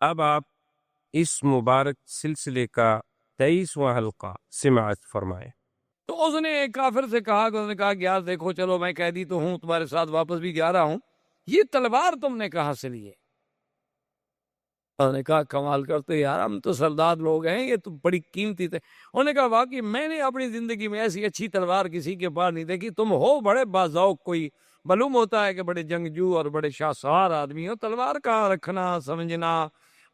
اب آپ اس مبارک سلسلے کا 23واں حلقہ سماعت فرمائیں۔ تو اس نے ایک کافر سے کہا کہ اس نے کہا کہ یار دیکھو چلو میں قیدی تو ہوں، تمہارے ساتھ واپس بھی جا رہا ہوں، یہ تلوار تم نے کہاں سے لی ہے؟ انہوں نے کہا کمال کرتے یار، ہم تو سردار لوگ ہیں، یہ تو بڑی قیمتی تھے۔ انہوں نے کہا واقعی میں نے اپنی زندگی میں ایسی اچھی تلوار کسی کے پاس نہیں دیکھی، تم ہو بڑے باذوق، کوئی معلوم ہوتا ہے کہ بڑے جنگجو اور بڑے شاہسوار آدمی ہو، تلوار کا رکھنا سمجھنا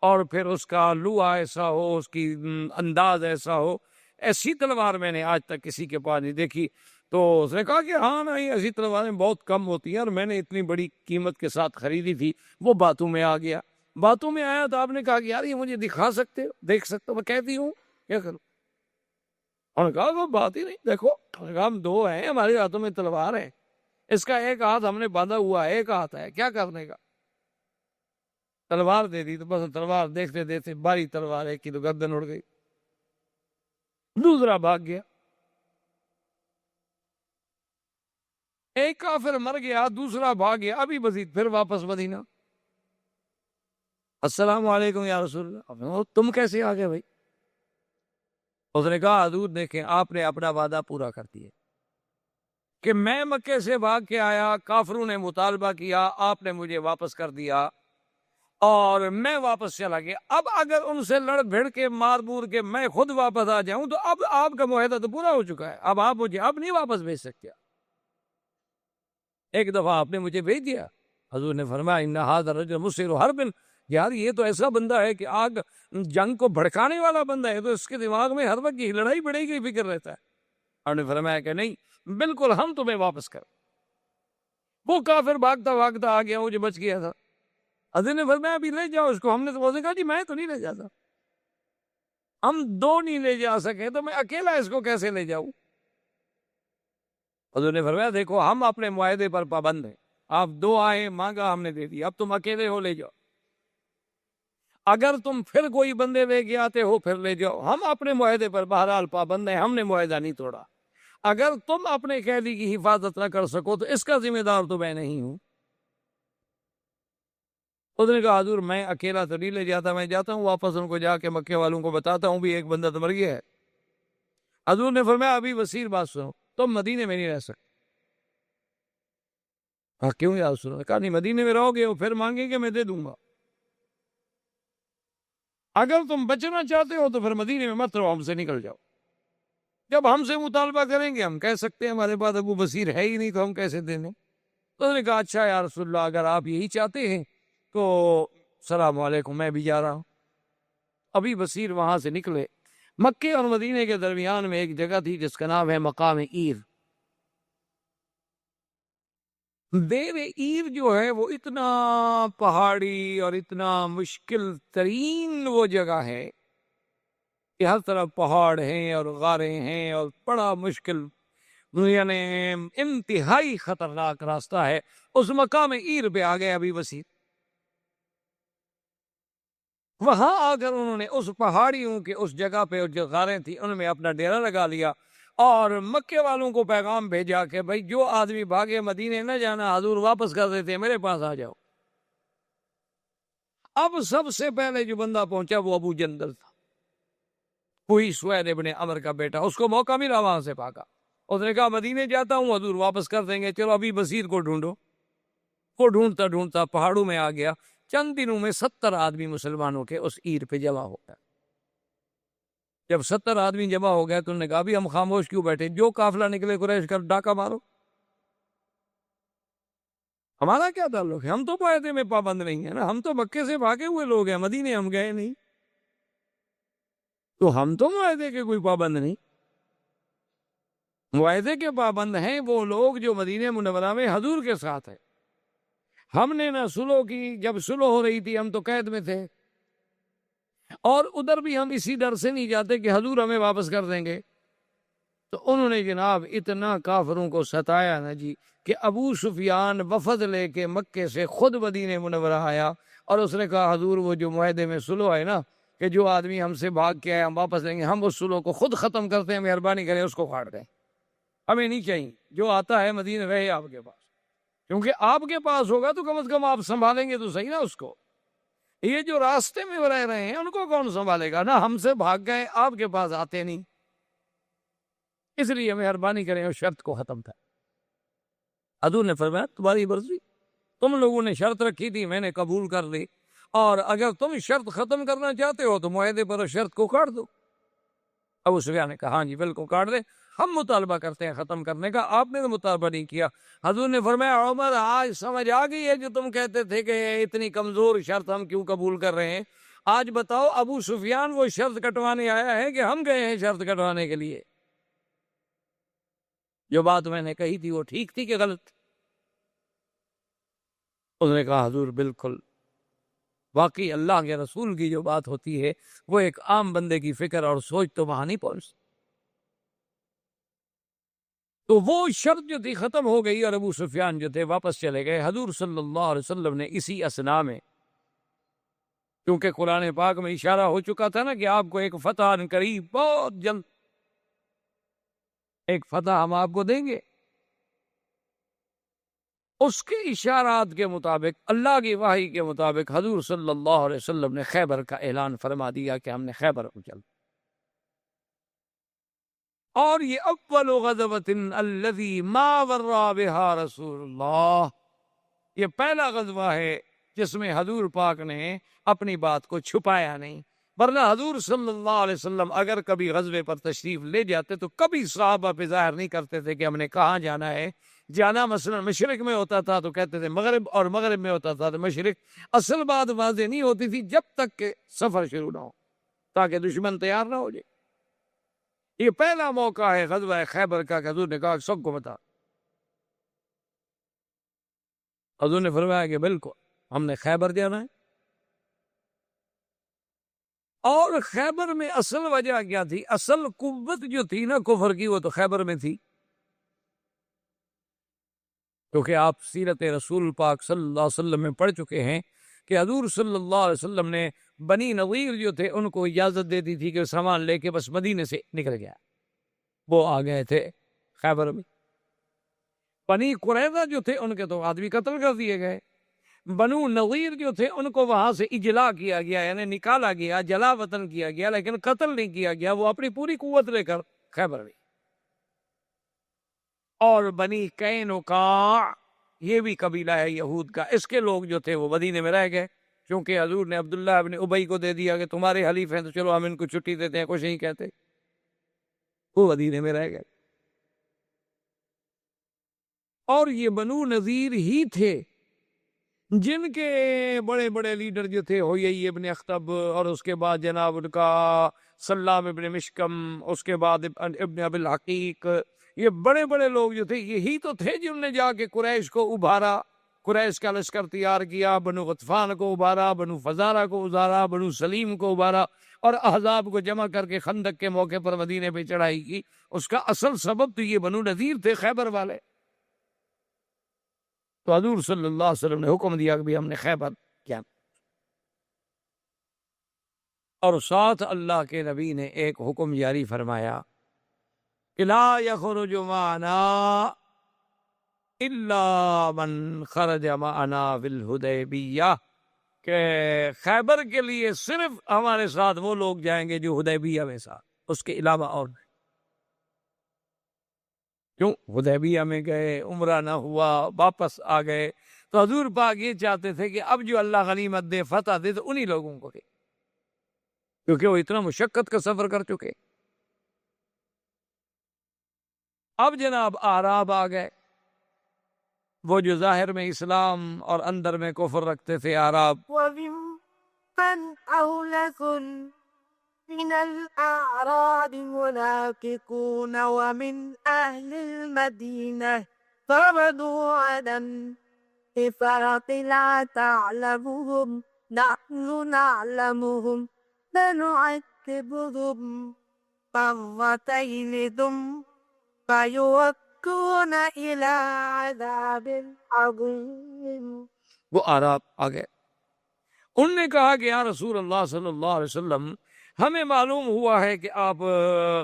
اور پھر اس کا لوہا ایسا ہو، اس کی انداز ایسا ہو، ایسی تلوار میں نے آج تک کسی کے پاس نہیں دیکھی۔ تو اس نے کہا کہ ہاں نہیں، ایسی تلواریں بہت کم ہوتی ہیں اور میں نے اتنی بڑی قیمت کے ساتھ خریدی تھی۔ وہ باتوں میں آ گیا، باتوں میں آیا تو آپ نے کہا کہ یار یہ مجھے دکھا سکتے ہو، دیکھ سکتے ہو؟ میں کہتی ہوں کیا کروں؟ انہوں نے کہا وہ بات ہی نہیں، دیکھو انہوں نے کہا ہم دو ہیں، ہمارے ہاتھوں میں تلوار ہے، اس کا ایک ہاتھ ہم نے باندھا ہوا ہے، ایک ہاتھ ہے، کیا کرنے کا؟ تلوار دے دی تو بس تلوار دیکھتے دیکھتے باری تلوار ایک کی تو گردن اڑ گئی، دوسرا بھاگ گیا، ایک کافر مر گیا، دوسرا بھاگ گیا، ابھی مزید پھر واپس مدینہ۔ السلام علیکم یا رسول اللہ، تم کیسے آ گئے بھائی؟ اس نے کہا حضور دیکھیں، آپ نے اپنا وعدہ پورا کر دیا کہ میں مکے سے بھاگ کے آیا، کافروں نے مطالبہ کیا، آپ نے مجھے واپس کر دیا اور میں واپس چلا گیا۔ اب اگر ان سے لڑ بھڑ کے مار مور کے میں خود واپس آ جاؤں تو اب آپ کا معاہدہ تو پورا ہو چکا ہے، اب آپ مجھے اب نہیں واپس بھیج سکتے۔ ایک دفعہ آپ نے مجھے بھیج دیا، حضور نے فرمایا ان ھذا الرجل مسر حرب، یار یہ تو ایسا بندہ ہے کہ آگ جنگ کو بھڑکانے والا بندہ ہے، تو اس کے دماغ میں ہر وقت یہ لڑائی بڑھے گی فکر رہتا ہے۔ آپ نے فرمایا کہ نہیں بالکل، ہم تمہیں واپس کر۔ وہ کافر بھاگتا بھاگتا آ گیا، مجھے بچ گیا تھا۔ حضور نے فرمایا ابھی لے جاؤ اس کو۔ ہم نے تو کہا جی میں تو نہیں لے جاتا، ہم دو نہیں لے جا سکے تو میں اکیلا اس کو کیسے لے جاؤں؟ حضور نے فرمایا دیکھو ہم اپنے معاہدے پر پابند ہیں، آپ دو آئے مانگا ہم نے دے دیا، اب تم اکیلے ہو لے جاؤ، اگر تم پھر کوئی بندے لے کے آتے ہو پھر لے جاؤ، ہم اپنے معاہدے پر بہرحال پابند ہیں، ہم نے معاہدہ نہیں توڑا۔ اگر تم اپنے قیدی کی حفاظت نہ کر سکو تو اس کا ذمہ دار تو میں نہیں ہوں۔ اس نے کہا حضور میں اکیلا تو نہیں لے جاتا، میں جاتا ہوں واپس ان کو جا کے مکے والوں کو بتاتا ہوں بھی ایک بندہ تو مر گیا ہے۔ حضور نے فرمایا ابھی وسیع بات سنو، تم مدینے میں نہیں رہ سکتے۔ ہاں کیوں یا رسول اللہ؟ کہا نہیں مدینے میں رہو گے وہ پھر مانگیں گے میں دے دوں گا، اگر تم بچنا چاہتے ہو تو پھر مدینے میں مت رہو، ہم سے نکل جاؤ۔ جب ہم سے مطالبہ کریں گے ہم کہہ سکتے ہیں ہمارے پاس ابو بصیر ہے ہی نہیں تو ہم کیسے دیں گے؟ تو انہوں نے کہا اچھا یا رسول اللہ اگر آپ یہی چاہتے ہیں تو السلام علیکم، میں بھی جا رہا ہوں۔ ابھی بصیر وہاں سے نکلے، مکے اور مدینے کے درمیان میں ایک جگہ تھی جس کا نام ہے مقام عیر۔ دیر عیر جو ہے وہ اتنا پہاڑی اور اتنا مشکل ترین وہ جگہ ہے کہ ہر طرف پہاڑ ہیں اور غاریں ہیں اور بڑا مشکل، یعنی انتہائی خطرناک راستہ ہے۔ اس مقام عیر پہ آ گئے ابھی وسیع، وہاں آ کر انہوں نے اس پہاڑیوں کے اس جگہ پہ جو غاریں تھیں ان میں اپنا ڈیرا لگا لیا اور مکے والوں کو پیغام بھیجا کہ بھائی جو آدمی بھاگے مدینے نہ جانا، حضور واپس کر دیتے، میرے پاس آ جاؤ۔ اب سب سے پہلے جو بندہ پہنچا وہ ابو جندل تھا، وہی سوید ابن عمر کا بیٹا، اس کو موقع ملا وہاں سے بھاگا۔ اس نے کہا مدینے جاتا ہوں، حضور واپس کر دیں گے، چلو ابھی بصیر کو ڈھونڈو۔ وہ ڈھونڈتا ڈھونڈتا پہاڑوں میں آ گیا، چند دنوں میں 70 آدمی مسلمانوں کے اس عیر پہ جمع ہو گئے۔ جب 70 آدمی جمع ہو گئے تو انہوں نے کہا بھی ہم خاموش کیوں بیٹھے، جو قافلہ نکلے قریش کا ڈاکہ مارو، ہمارا کیا تعلق ہے؟ ہم تو معاہدے میں پابند نہیں ہیں نا، ہم تو مکے سے بھاگے ہوئے لوگ ہیں، مدینے ہم گئے نہیں، تو ہم تو معاہدے کے کوئی پابند نہیں۔ معاہدے کے پابند ہیں وہ لوگ جو مدینہ منورہ میں حضور کے ساتھ ہیں۔ ہم نے نہ سلو کی، جب سلو ہو رہی تھی ہم تو قید میں تھے، اور ادھر بھی ہم اسی ڈر سے نہیں جاتے کہ حضور ہمیں واپس کر دیں گے۔ تو انہوں نے جناب اتنا کافروں کو ستایا نا جی کہ ابو سفیان وفد لے کے مکے سے خود مدینہ منورہ آیا اور اس نے کہا حضور وہ جو معاہدے میں سلو ہے نا کہ جو آدمی ہم سے بھاگ کے آئے ہم واپس لیں گے، ہم اس سلو کو خود ختم کرتے ہیں، مہربانی کریں اس کو کاٹ دیں، ہمیں نہیں چاہیے، جو آتا ہے مدینہ رہے آپ کے پاس، کیونکہ آپ کے پاس ہوگا تو کم از کم آپ سنبھالیں گے تو صحیح نا اس کو۔ یہ جو راستے میں رہ رہے ہیں ان کو کون سنبھالے گا؟ نہ ہم سے بھاگ گئے، آپ کے پاس آتے نہیں، اس لیے مہربانی کریں اس شرط کو ختم تھا۔ حضور نے فرمایا تمہاری مرضی، تم لوگوں نے شرط رکھی تھی، میں نے قبول کر لی، اور اگر تم شرط ختم کرنا چاہتے ہو تو معاہدے پر شرط کو کاٹ دو۔ ابو سفیان نے کہا ہاں جی بالکل کاٹ دیں، ہم مطالبہ کرتے ہیں ختم کرنے کا، آپ نے تو مطالبہ نہیں کیا۔ حضور نے فرمایا عمر آج سمجھ آ گئی ہے جو تم کہتے تھے کہ اتنی کمزور شرط ہم کیوں قبول کر رہے ہیں۔ آج بتاؤ ابو سفیان وہ شرط کٹوانے آیا ہے کہ ہم گئے ہیں شرط کٹوانے کے لیے؟ جو بات میں نے کہی تھی وہ ٹھیک تھی کہ غلط؟ اس نے کہا حضور بالکل، واقعی اللہ کے رسول کی جو بات ہوتی ہے وہ ایک عام بندے کی فکر اور سوچ تو وہاں نہیں پہنچتی۔ تو وہ شرط جو تھی ختم ہو گئی اور ابو سفیان جو تھے واپس چلے گئے۔ حضور صلی اللہ علیہ وسلم نے اسی اثناء میں، کیونکہ قرآن پاک میں اشارہ ہو چکا تھا نا کہ آپ کو ایک فتح قریب، بہت جلد ایک فتح ہم آپ کو دیں گے، اس کے اشارات کے مطابق، اللہ کی وحی کے مطابق حضور صلی اللہ علیہ وسلم نے خیبر کا اعلان فرما دیا کہ ہم نے خیبر کو چل، اور یہ اول غزوۃ الذی ما ورا بها رسول اللہ، یہ پہلا غزوہ ہے جس میں حضور پاک نے اپنی بات کو چھپایا نہیں، ورنہ حضور صلی اللہ علیہ وسلم اگر کبھی غزوے پر تشریف لے جاتے تو کبھی صحابہ پہ ظاہر نہیں کرتے تھے کہ ہم نے کہاں جانا ہے۔ جانا مثلا مشرق میں ہوتا تھا تو کہتے تھے مغرب، اور مغرب میں ہوتا تھا تو مشرق، اصل بات واضح نہیں ہوتی تھی جب تک کہ سفر شروع نہ ہو، تاکہ دشمن تیار نہ ہو جائے۔ یہ پہلا موقع ہے غزوہ خیبر کا کہ حضور نے کہا سب کو بتا۔ حضور نے فرمایا کہ بالکل ہم نے خیبر جانا ہے۔ اور خیبر میں اصل وجہ کیا تھی؟ اصل قوت جو تھی نا کفر کی، وہ تو خیبر میں تھی، کیونکہ آپ سیرت رسول پاک صلی اللہ علیہ وسلم میں پڑھ چکے ہیں کہ حضور صلی اللہ علیہ وسلم نے بنی نظیر جو تھے ان کو اجازت دے دی تھی کہ سامان لے کے بس مدینے سے نکل گیا، وہ آ گئے تھے خیبر میں۔ بنی قریظہ جو تھے ان کے تو آدمی قتل کر دیے گئے، بنو نظیر جو تھے ان کو وہاں سے اجلا کیا گیا، یعنی نکالا گیا، جلا وطن کیا گیا، لیکن قتل نہیں کیا گیا، وہ اپنی پوری قوت لے کر خیبر میں۔ اور بنی قینقاع یہ بھی قبیلہ ہے یہود کا، اس کے لوگ جو تھے وہ مدینے میں رہ گئے، کیونکہ حضور نے عبداللہ ابن ابی کو دے دیا کہ تمہارے حلیف ہیں تو چلو ہم ان کو چھٹی دیتے ہیں، کچھ نہیں کہتے، وہ مدینے میں رہ گئے۔ اور یہ بنو نذیر ہی تھے جن کے بڑے بڑے لیڈر جو تھے ہوئی ابن اخطب، اور اس کے بعد جناب ان کا سلام ابن مشکم، اس کے بعد ابن ابی الحقیق، یہ بڑے بڑے لوگ جو تھے یہی تو تھے جن نے جا کے قریش کو ابھارا، قریش کا لشکر تیار کیا، بنو غطفان کو ابھارا، بنو فزارہ کو ابھارا، بنو سلیم کو ابھارا، اور احزاب کو جمع کر کے خندق کے موقع پر مدینے پہ چڑھائی کی۔ اس کا اصل سبب تو یہ بنو نذیر تھے، خیبر والے۔ تو حضور صلی اللہ علیہ وسلم نے حکم دیا کہ ہم نے خیبر کیا، اور ساتھ اللہ کے نبی نے ایک حکم جاری فرمایا کہ لا یخرج معنا الا من خرج معنا فی الحدیبیہ، کہ خیبر کے لیے صرف ہمارے ساتھ وہ لوگ جائیں گے جو حدیبیہ میں ساتھ، اس کے علاوہ اور نہیں۔ کیوں؟ حدیبیہ میں گئے، عمرہ نہ ہوا، واپس آ گئے، تو حضور پاک یہ چاہتے تھے کہ اب جو اللہ غنیمت دے، فتح دے، تو انہی لوگوں کو دے، کیونکہ وہ اتنا مشقت کا سفر کر چکے۔ اب جناب اعراب آ گئے، وہ جو ظاہر میں اسلام اور اندر میں کفر رکھتے تھے، اعراب۔ وَمِمَّنْ حَوْلَكُمْ مِنَ الْأَعْرَابِ مُنَافِقُونَ وَمِنْ أَهْلِ الْمَدِينَةِ فَرَدُوا عَلَى النِّفَاقِ لَا تَعْلَمُهُمْ نَحْنُ نَعْلَمُهُمْ سَنُعَذِّبُهُمْ مرتين ثم يوكون إلى عذاب عظيم۔ وہ اعراب آ گئے، انہوں نے کہا کہ یا رسول اللہ صلی اللہ علیہ وسلم، ہمیں معلوم ہوا ہے کہ آپ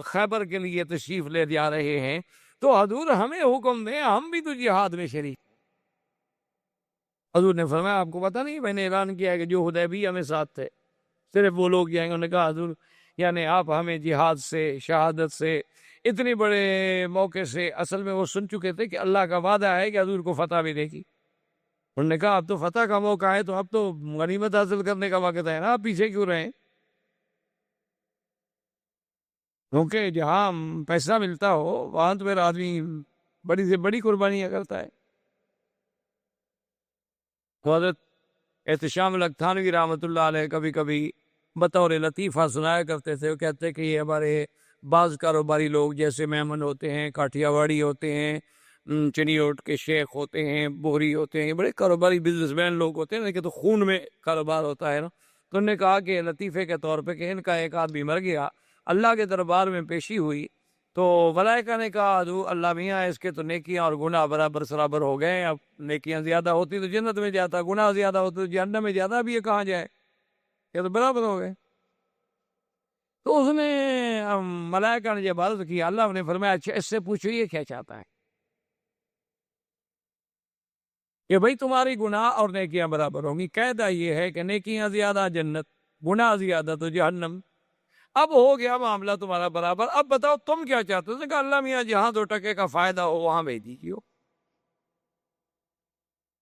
خیبر کے لیے تشریف لے جا رہے ہیں، تو حضور ہمیں حکم دیں، ہم بھی تو جہاد میں شریک۔ حضور نے فرمایا آپ کو پتہ نہیں میں نے اعلان کیا ہے کہ جو حدیبیہ میں ساتھ تھے صرف وہ لوگ جائیں گے. انہوں نے کہا حضور یعنی آپ ہمیں جہاد سے شہادت سے اتنے بڑے موقع سے اصل میں وہ سن چکے تھے کہ اللہ کا وعدہ ہے کہ حضور کو فتح ملے گی. انہوں نے کہا اب تو فتح کا موقع ہے تو اب تو غنیمت حاصل کرنے کا وقت ہے نا, آپ پیچھے کیوں رہیں؟ کیونکہ جہاں پیسہ ملتا ہو وہاں تو میرا آدمی بڑی سے بڑی قربانیاں کرتا ہے. حضرت احتشام لکھانوی رحمۃ اللہ علیہ کبھی کبھی بطور لطیفہ سنایا کرتے تھے. وہ کہتے کہ یہ ہمارے بعض کاروباری لوگ جیسے میمن ہوتے ہیں, کاٹھیا واڑی ہوتے ہیں, چنیوٹ کے شیخ ہوتے ہیں, بوہری ہوتے ہیں, بڑے کاروباری بزنس مین لوگ ہوتے ہیں نا, کہ تو خون میں کاروبار ہوتا ہے نا. تو انہوں نے کہا کہ لطیفے کے طور پہ کہ ان کا ایک آدمی مر گیا, اللہ کے دربار میں پیشی ہوئی تو ملائکہ نے کہا اللہ میاں اس کے تو نیکیاں اور گناہ برابر سرابر ہو گئے, اب نیکیاں زیادہ ہوتی تو جنت میں جاتا, گناہ زیادہ ہوتے تو جہنم میں جاتا, اب یہ کہاں جائے, یہ تو برابر ہو گئے. تو اس نے ملائکہ نے جب عرض کیا, اللہ نے فرمایا اچھا اس سے پوچھو یہ کیا چاہتا ہے کہ بھائی تمہاری گناہ اور نیکیاں برابر ہوں گی. قاعدہ یہ ہے کہ نیکیاں زیادہ جنت, گناہ زیادہ تو جہنم. اب ہو گیا معاملہ تمہارا برابر, اب بتاؤ تم کیا چاہتے ہو؟ کہ اللہ میاں جہاں 2 ٹکے کا فائدہ ہو وہاں بھیج دیجیے.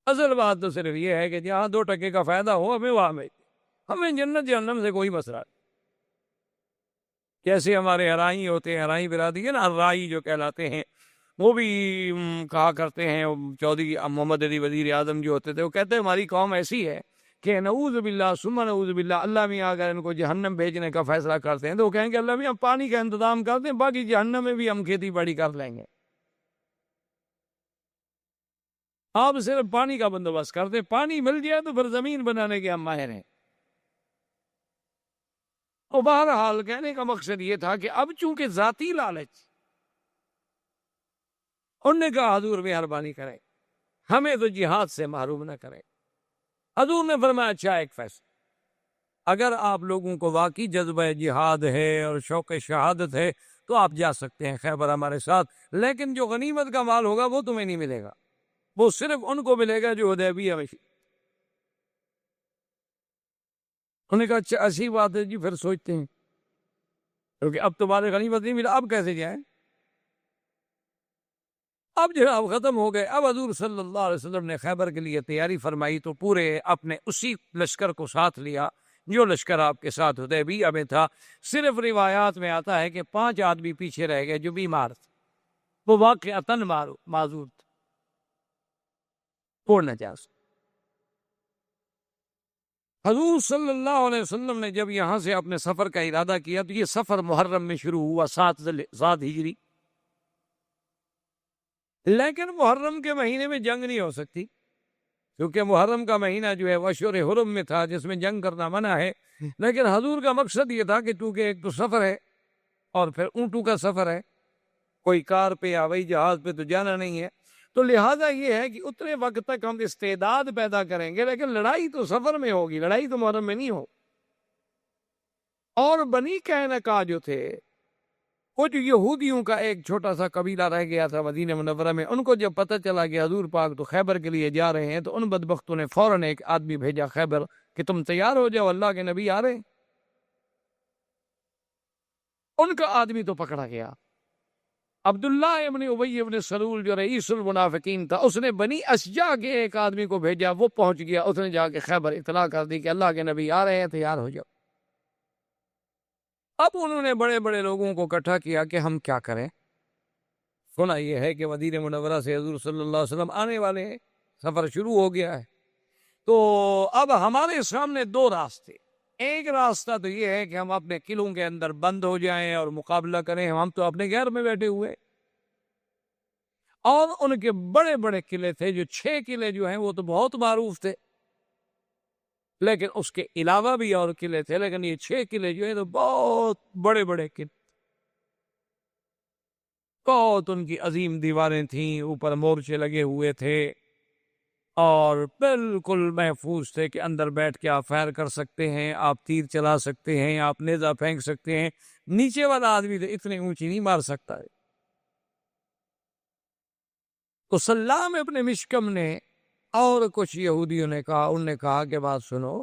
اصل بات تو صرف یہ ہے کہ جہاں 2 ٹکے کا فائدہ ہو ہمیں وہاں بھیج دیں, ہمیں جنت جہنم سے کوئی مسئلہ نہیں. جیسے ہمارے ہرائی ہوتے ہیں, ہرائی برادری ہے نا, ہرائی جو کہلاتے ہیں, وہ بھی کہا کرتے ہیں, چودھری محمد علی وزیر اعظم جو ہوتے تھے وہ کہتے ہیں ہماری قوم ایسی ہے کہ نعوذ باللہ ثم نعوذ باللہ, اللہ میاں اگر ان کو جہنم بھیجنے کا فیصلہ کرتے ہیں تو وہ کہیں گے اللہ میاں پانی کا انتظام کر دیں, باقی جہنم میں بھی ہم کھیتی باڑی کر لیں گے, آپ صرف پانی کا بندوبست کر دیں, پانی مل جائے تو پھر زمین بنانے کے ہم ماہر ہیں. اور بہرحال کہنے کا مقصد یہ تھا کہ اب چونکہ ذاتی لالچ, انہوں نے کہا حضور مہربانی کریں ہمیں تو جہاد سے محروم نہ کریں. حضور نے فرمایا اچھا ایک فیصلہ, اگر آپ لوگوں کو واقعی جذبہ جہاد ہے اور شوق شہادت ہے تو آپ جا سکتے ہیں خیبر ہمارے ساتھ, لیکن جو غنیمت کا مال ہوگا وہ تمہیں نہیں ملے گا, وہ صرف ان کو ملے گا جو حدیبیہ میں. انہوں نے کہا اچھا ایسی بات ہے جی, پھر سوچتے ہیں, کیونکہ اب تمہارے غنیمت نہیں ملا, اب کیسے جائیں؟ اب جناب ختم ہو گئے. اب حضور صلی اللہ علیہ وسلم نے خیبر کے لیے تیاری فرمائی تو پورے اپنے اسی لشکر کو ساتھ لیا جو لشکر آپ کے ساتھ حدیبیہ میں تھا. صرف روایات میں آتا ہے کہ 5 آدمی پیچھے رہ گئے جو بیمار تھے, وہ واقعتاً معذور تھے, وہ نہ جا سکتے. حضور صلی اللہ علیہ وسلم نے جب یہاں سے اپنے سفر کا ارادہ کیا تو یہ سفر محرم میں شروع ہوا 7 ہجری, لیکن محرم کے مہینے میں جنگ نہیں ہو سکتی کیونکہ محرم کا مہینہ جو ہے وہ اشہر حرم میں تھا جس میں جنگ کرنا منع ہے. لیکن حضور کا مقصد یہ تھا کہ چونکہ ایک تو سفر ہے اور پھر اونٹوں کا سفر ہے, کوئی کار پہ یا ہوائی جہاز پہ تو جانا نہیں ہے, تو لہٰذا یہ ہے کہ اتنے وقت تک ہم استعداد پیدا کریں گے, لیکن لڑائی تو سفر میں ہوگی, لڑائی تو محرم میں نہیں ہو. اور بنی قینقاع جو تھے وہ جو یہودیوں کا ایک چھوٹا سا قبیلہ رہ گیا تھا مدینہ منورہ میں, ان کو جب پتہ چلا کہ حضور پاک تو خیبر کے لیے جا رہے ہیں تو ان بدبختوں نے فوراً ایک آدمی بھیجا خیبر کہ تم تیار ہو جاؤ, اللہ کے نبی آ رہے ہیں. ان کا آدمی تو پکڑا گیا. عبداللہ ابن ابی ابن سلول جو رئیس المنافقین تھا, اس نے بنی اشجع کے ایک آدمی کو بھیجا, وہ پہنچ گیا, اس نے جا کے خیبر اطلاع کر دی کہ اللہ کے نبی آ رہے ہیں, تیار ہو جاؤ. اب انہوں نے بڑے بڑے لوگوں کو اکٹھا کیا کہ ہم کیا کریں. سنا یہ ہے کہ مدینہ منورہ سے حضور صلی اللہ علیہ وسلم آنے والے ہیں, سفر شروع ہو گیا ہے, تو اب ہمارے سامنے 2 راستے. ایک راستہ تو یہ ہے کہ ہم اپنے قلعوں کے اندر بند ہو جائیں اور مقابلہ کریں, ہم تو اپنے گھر میں بیٹھے ہوئے. اور ان کے بڑے بڑے قلعے تھے, جو 6 قلعے جو ہیں وہ تو بہت معروف تھے, لیکن اس کے علاوہ بھی اور قلعے تھے, لیکن یہ 6 قلعے جو ہیں تو بہت بڑے بڑے قلعے, بہت ان کی عظیم دیواریں تھیں, اوپر مورچے لگے ہوئے تھے, اور بالکل محفوظ تھے کہ اندر بیٹھ کے آپ فائر کر سکتے ہیں, آپ تیر چلا سکتے ہیں, آپ نیزہ پھینک سکتے ہیں. نیچے والا آدمی تو اتنی اونچی نہیں مار سکتا ہے. تو سلام ابن مشکم نے اور کچھ یہودیوں نے کہا، انہوں نے کہا کہ بات سنو،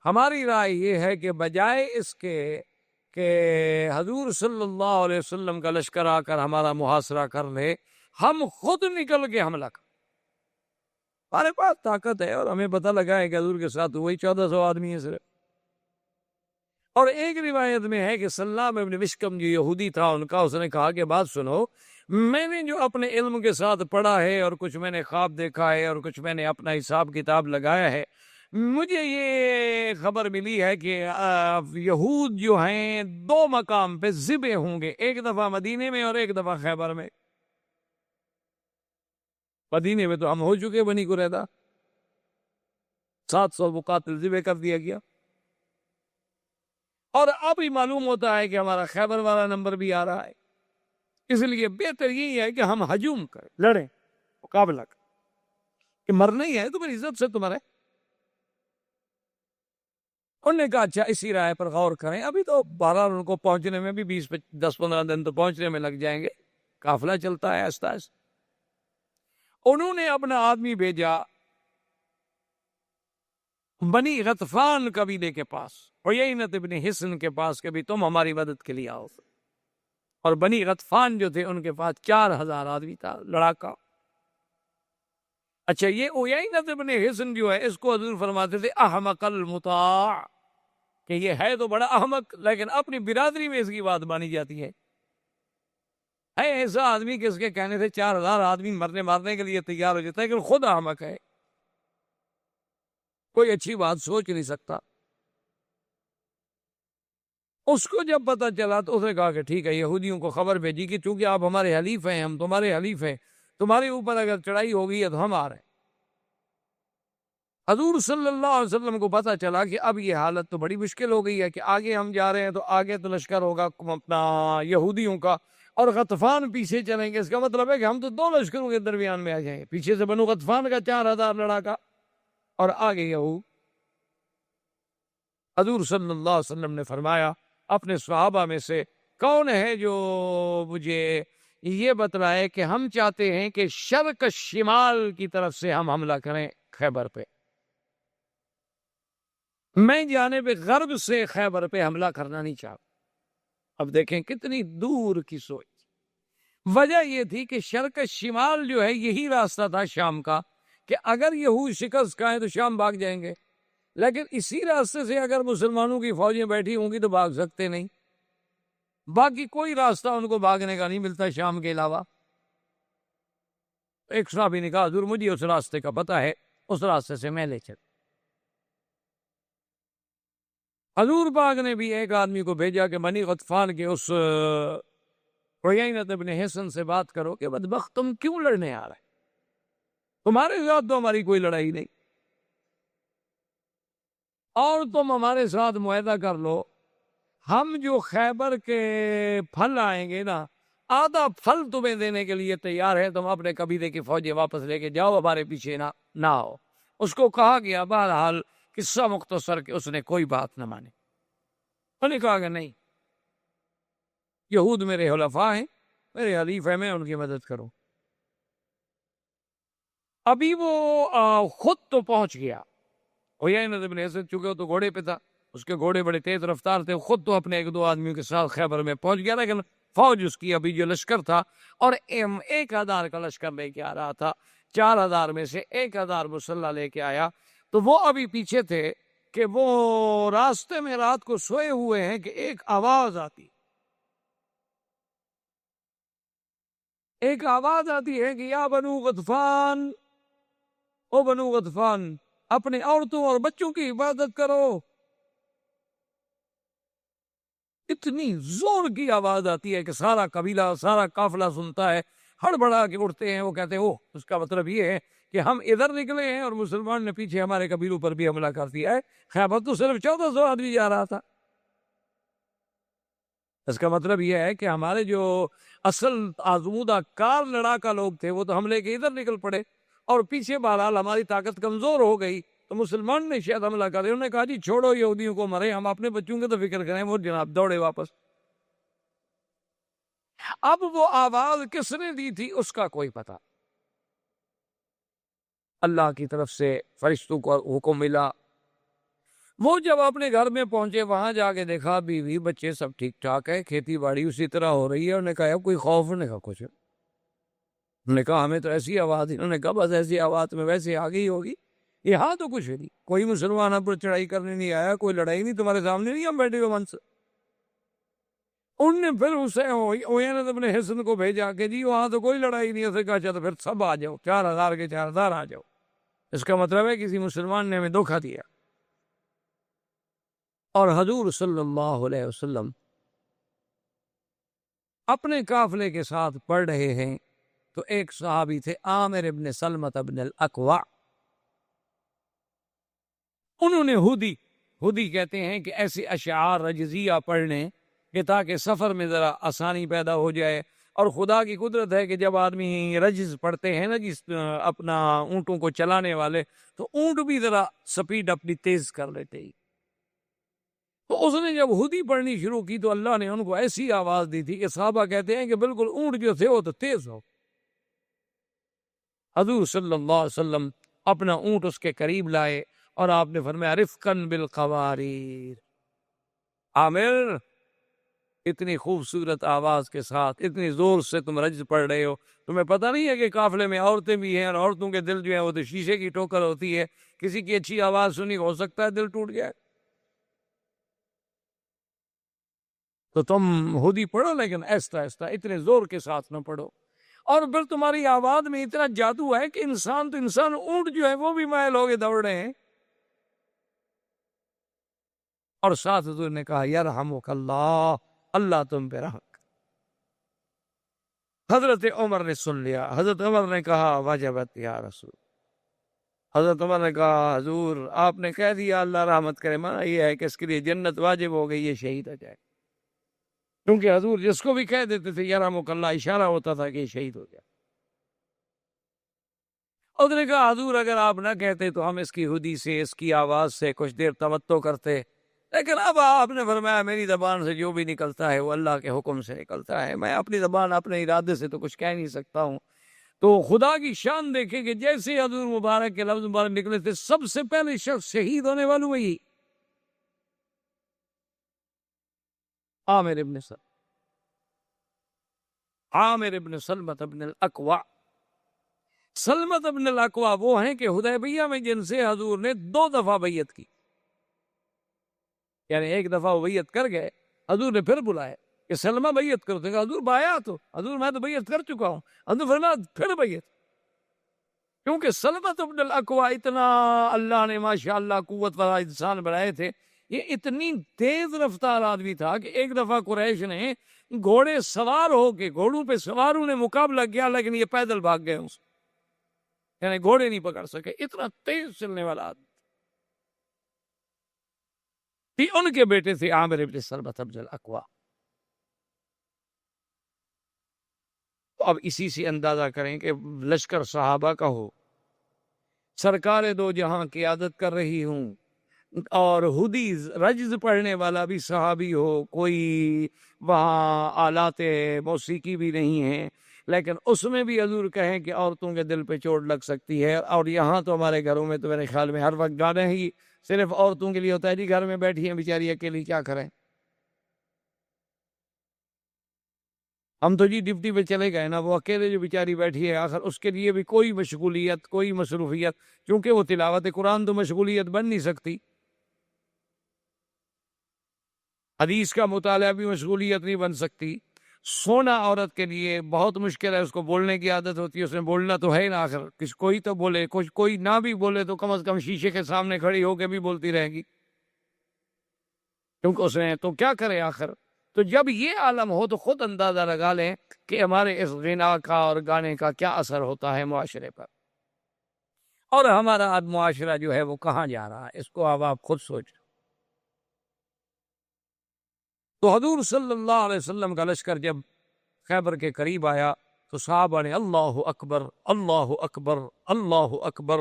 ہماری رائے یہ ہے کہ بجائے اس کے کہ حضور صلی اللہ علیہ وسلم کا لشکر آ کر ہمارا محاصرہ کر لے، ہم خود نکل کے حملہ کر، ہمارے پاس طاقت ہے اور ہمیں پتہ لگا ہے کہ حضور کے ساتھ وہی 1400 آدمی ہیں صرف۔ اور ایک روایت میں ہے کہ سلام ابن مشکم جو یہودی تھا ان کا، اس نے کہا کہ بات سنو، میں نے جو اپنے علم کے ساتھ پڑھا ہے اور کچھ میں نے خواب دیکھا ہے اور کچھ میں نے اپنا حساب کتاب لگایا ہے، مجھے یہ خبر ملی ہے کہ یہود جو ہیں 2 مقام پہ ذبح ہوں گے، ایک دفعہ مدینے میں اور ایک دفعہ خیبر میں۔ مدینے میں تو ہم ہو چکے، بنی قریظہ 700 مقاتل ذبح کر دیا گیا، اور اب ہی معلوم ہوتا ہے کہ ہمارا خیبر والا نمبر بھی آ رہا ہے، اس لیے بہتر یہی ہے کہ ہم ہجوم کریں، لڑیں، مقابلہ کریں، کہ مرنا ہی ہے تو میری عزت سے تمہارے۔ انہوں نے کہا اچھا اسی رائے پر غور کریں، ابھی تو بہرحال ان کو پہنچنے میں بھی 10-15 دن تو پہنچنے میں لگ جائیں گے، قافلہ چلتا ہے آہستہ آہستہ۔ انہوں نے اپنا آدمی بھیجا بنی غطفان قبیلے کے پاس، عیینۃ ابن حصن کے پاس، کہ بھی تم ہماری مدد کے لیے آؤ۔ اور بنی غطفان جو تھے ان کے پاس 4000 آدمی تھا، لڑاکا۔ اچھا یہ عیینۃ ابن حصن جو ہے، اس کو حضور فرماتے تھے احمق المطاع، کہ یہ ہے تو بڑا احمق لیکن اپنی برادری میں اس کی بات مانی جاتی ہے ایسا آدمی کہ اس کے کہنے سے 4000 آدمی مارنے کے لیے تیار ہو جاتا ہے، لیکن خود احمق ہے، کوئی اچھی بات سوچ نہیں سکتا۔ اس کو جب پتہ چلا تو اس نے کہا کہ ٹھیک ہے، یہودیوں کو خبر بھیجی کہ چونکہ آپ ہمارے حلیف ہیں، ہم تمہارے حلیف ہیں، تمہارے اوپر اگر چڑھائی ہو گئی ہے تو ہم آ رہے ہیں۔ حضور صلی اللہ علیہ وسلم کو پتہ چلا کہ اب یہ حالت تو بڑی مشکل ہو گئی ہے، کہ آگے ہم جا رہے ہیں تو آگے تو لشکر ہوگا اپنا یہودیوں کا، اور غطفان پیچھے چلیں گے، اس کا مطلب ہے کہ ہم تو 2 لشکروں کے درمیان میں آ جائیں گے، پیچھے سے بنو غطفان کا 4000 لڑاکا اور آگے یہود۔ حضور صلی اللہ علیہ وسلم نے فرمایا اپنے صحابہ میں سے کون ہے جو مجھے یہ بتلائے کہ ہم چاہتے ہیں کہ شرق شمال کی طرف سے ہم حملہ کریں خیبر پہ، میں جانب غرب سے خیبر پہ حملہ کرنا نہیں چاہتا۔ اب دیکھیں کتنی دور کی سوچ۔ وجہ یہ تھی کہ شرق شمال جو ہے یہی راستہ تھا شام کا، کہ اگر یہود شکست کھائیں تو شام بھاگ جائیں گے، لیکن اسی راستے سے اگر مسلمانوں کی فوجیں بیٹھی ہوں گی تو بھاگ سکتے نہیں، باقی کوئی راستہ ان کو بھاگنے کا نہیں ملتا شام کے علاوہ۔ ایک صحابی نے کہا حضور مجھے اس راستے کا پتہ ہے، اس راستے سے میں لے چل۔ حضور پاک نے بھی ایک آدمی کو بھیجا کہ بنی غطفان کے اس عیینۃ ابن حصن سے بات کرو کہ بدبخت تم کیوں لڑنے آ رہے، تمہارے ساتھ تو ہماری کوئی لڑائی نہیں، اور تم ہمارے ساتھ معاہدہ کر لو، ہم جو خیبر کے پھل آئیں گے نا، آدھا پھل تمہیں دینے کے لیے تیار ہے، تم اپنے قبیلے کی فوجیں واپس لے کے جاؤ، ہمارے پیچھے نہ آؤ۔ اس کو کہا گیا، بہرحال قصہ مختصر کہ اس نے کوئی بات نہ مانی، انہوں نے کہا کہ نہیں، یہود میرے حلفاء ہیں، میرے حلیف ہیں، میں ان کی مدد کروں۔ ابھی وہ خود تو پہنچ گیا، عیینۃ ابن حصن چونکہ وہ تو گھوڑے پہ تھا، اس کے گھوڑے بڑے تیز رفتار تھے، خود تو اپنے 1-2 آدمیوں کے ساتھ خیبر میں پہنچ گیا، لیکن فوج اس کی ابھی جو لشکر تھا، اور 1000 کا لشکر لے کے آ رہا تھا، 4000 میں سے 1000 مسلح لے کے آیا، تو وہ ابھی پیچھے تھے کہ وہ راستے میں رات کو سوئے ہوئے ہیں کہ ایک آواز آتی ہے کہ یا بنو غطفان، او بنو غطفان، اپنے عورتوں اور بچوں کی حفاظت کرو۔ اتنی زور کی آواز آتی ہے کہ سارا قبیلہ، سارا قافلہ سنتا ہے، ہڑبڑا کے اٹھتے ہیں، وہ کہتے ہیں اس کا مطلب یہ ہے کہ ہم ادھر نکلے ہیں اور مسلمان نے پیچھے ہمارے قبیلوں پر بھی حملہ کر دیا ہے، خیبر تو صرف 1400 آدمی جا رہا تھا۔ اس کا مطلب یہ ہے کہ ہمارے جو اصل آزمودہ کار لڑاکا لوگ تھے وہ تو حملے کے ادھر نکل پڑے، اور پیچھے بہرحال ہماری طاقت کمزور ہو گئی تو مسلمان نے شاید حملہ کر دیا۔ انہوں نے کہا جی چھوڑو یہودیوں کو، مرے، ہم اپنے بچوں کے تو فکر کریں۔ وہ جناب دوڑے واپس۔ اب وہ آواز کس نے دی تھی اس کا کوئی پتہ۔ اللہ کی طرف سے فرشتوں کو حکم ملا۔ وہ جب اپنے گھر میں پہنچے وہاں جا کے دیکھا بیوی بچے سب ٹھیک ٹھاک ہے، کھیتی باڑی اسی طرح ہو رہی ہے۔ انہوں نے کہا اب کوئی خوف؟ انہوں نے کہا کچھ۔ انہوں نے کہا ہمیں تو ایسی آواز، انہوں نے کہا بس ایسی آواز میں ویسے آ گئی ہوگی، یہاں تو کچھ نہیں، کوئی مسلمان ہم پر چڑھائی کرنے نہیں آیا، کوئی لڑائی نہیں، تمہارے سامنے نہیں ہم بیٹھے ہوئے من سے۔ ان نے پھر اسے نے اپنے حسن کو بھیجا کہ جی وہاں تو کوئی لڑائی نہیں، اسے کہا چلو پھر سب آ جاؤ، 4000 کے 4000 آ جاؤ۔ اس کا مطلب ہے کسی مسلمان نے ہمیں دھوکہ دیا۔ اور حضور صلی اللہ علیہ وسلم اپنے قافلے کے ساتھ پڑھ رہے ہیں تو ایک صحابی تھے عامر ابن سلمۃ ابن الاکوع، انہوں نے ہدی کہتے ہیں کہ ایسے اشعار رجزیہ پڑھنے کہ تاکہ سفر میں ذرا آسانی پیدا ہو جائے۔ اور خدا کی قدرت ہے کہ جب آدمی رجز پڑھتے ہیں نا جس اپنا اونٹوں کو چلانے والے، تو اونٹ بھی ذرا سپیڈ اپنی تیز کر لیتے ہی۔ تو اس نے جب ہدی پڑھنی شروع کی تو اللہ نے ان کو ایسی آواز دی تھی کہ صحابہ کہتے ہیں کہ بالکل اونٹ جو تھے وہ تو تیز ہو۔ حضور صلی اللہ علیہ وسلم اپنا اونٹ اس کے قریب لائے اور آپ نے فرمایا رفقاً بالقواریر، عامر اتنی خوبصورت آواز کے ساتھ اتنی زور سے تم رجز پڑھ رہے ہو، تمہیں پتہ نہیں ہے کہ قافلے میں عورتیں بھی ہیں اور عورتوں کے دل جو ہے وہ تو شیشے کی ٹوکر ہوتی ہے، کسی کی اچھی آواز سنی ہو سکتا ہے دل ٹوٹ جائے۔ تو تم ہدی پڑھو لیکن ایسا اتنے زور کے ساتھ نہ پڑھو، اور پھر تمہاری آواز میں اتنا جادو ہے کہ انسان اونٹ جو ہے وہ بھی مائل ہو کے دوڑ رہے ہیں۔ اور ساتھ حضور نے کہا یرحمک اللہ، اللہ تم پہ رحم۔ حضرت عمر نے سن لیا، حضرت عمر نے کہا واجبت یا رسول، حضرت عمر نے کہا حضور آپ نے کہہ دیا اللہ رحمت کرے، معنی یہ ہے کہ اس کے لیے جنت واجب ہو گئی، یہ شہید ہو جائے، کیونکہ حضور جس کو بھی کہہ دیتے تھے یرحمک اللہ اشارہ ہوتا تھا کہ یہ شہید ہو گیا۔ اس نے کہا حضور اگر آپ نہ کہتے تو ہم اس کی ہدی سے اس کی آواز سے کچھ دیر تمتع کرتے، لیکن اب آپ نے فرمایا میری زبان سے جو بھی نکلتا ہے وہ اللہ کے حکم سے نکلتا ہے، میں اپنی زبان اپنے ارادے سے تو کچھ کہہ نہیں سکتا ہوں۔ تو خدا کی شان دیکھیں کہ جیسے حضور مبارک کے لفظ مبارک نکلے تھے سب سے پہلے شخص شہید ہونے والوں وہی عامر ابن سلمۃ ابن الاکوع۔ سلمت ابن الاکوع وہ ہیں کہ حدیبیہ میں جن سے حضور نے 2 دفعہ بیعت کی، یعنی ایک دفعہ وہ بیعت کر گئے، حضور نے پھر بلایا کہ سلمہ بیعت کرو، تو کہا حضور بیعت ہو، حضور میں تو بیعت کر چکا ہوں، حضور فرمایا پھر بیعت، کیونکہ سلمت ابن الاکوع اتنا اللہ نے ماشاءاللہ قوت والا انسان بنائے تھے، یہ اتنی تیز رفتار آدمی تھا کہ ایک دفعہ قریش نے گھوڑے سوار ہو کے گھوڑوں پہ سواروں نے مقابلہ کیا لیکن یہ پیدل بھاگ گئے اس، یعنی گھوڑے نہیں پکڑ سکے، اتنا تیز چلنے والا آدمی۔ ان کے بیٹے تھے عامر ابن سلمۃ ابن الاکوع۔ اب اسی سے اندازہ کریں کہ لشکر صحابہ کا ہو، سرکار دو جہاں قیادت کر رہی ہوں، اور ہدی رجز پڑھنے والا بھی صحابی ہو، کوئی وہاں آلات موسیقی بھی نہیں ہے، لیکن اس میں بھی حضور کہیں کہ عورتوں کے دل پہ چوٹ لگ سکتی ہے، اور یہاں تو ہمارے گھروں میں تو میرے خیال میں ہر وقت گانے ہی صرف عورتوں کے لیے ہوتا ہے، جی گھر میں بیٹھی ہیں بیچاری اکیلی کیا کریں، ہم تو جی ڈپٹی پہ چلے گئے نا، وہ اکیلے جو بیچاری بیٹھی ہے آخر اس کے لیے بھی کوئی مشغولیت کوئی مصروفیت، کیونکہ وہ تلاوت قرآن تو مشغولیت بن نہیں سکتی، حدیث کا مطالعہ بھی مشغولیت نہیں بن سکتی، سونا عورت کے لیے بہت مشکل ہے، اس کو بولنے کی عادت ہوتی ہے، اس نے بولنا تو ہے نا، آخر کوئی تو بولے، کوئی نہ بھی بولے تو کم از کم شیشے کے سامنے کھڑی ہو کے بھی بولتی رہے گی، کیونکہ اس نے تو کیا کرے آخر۔ تو جب یہ عالم ہو تو خود اندازہ لگا لیں کہ ہمارے اس غنا کا اور گانے کا کیا اثر ہوتا ہے معاشرے پر، اور ہمارا آج معاشرہ جو ہے وہ کہاں جا رہا ہے، اس کو اب آپ خود سوچ۔ تو حضور صلی اللہ علیہ وسلم کا لشکر جب خیبر کے قریب آیا تو صحابہ نے اللہ اکبر اللہ اکبر اللہ اکبر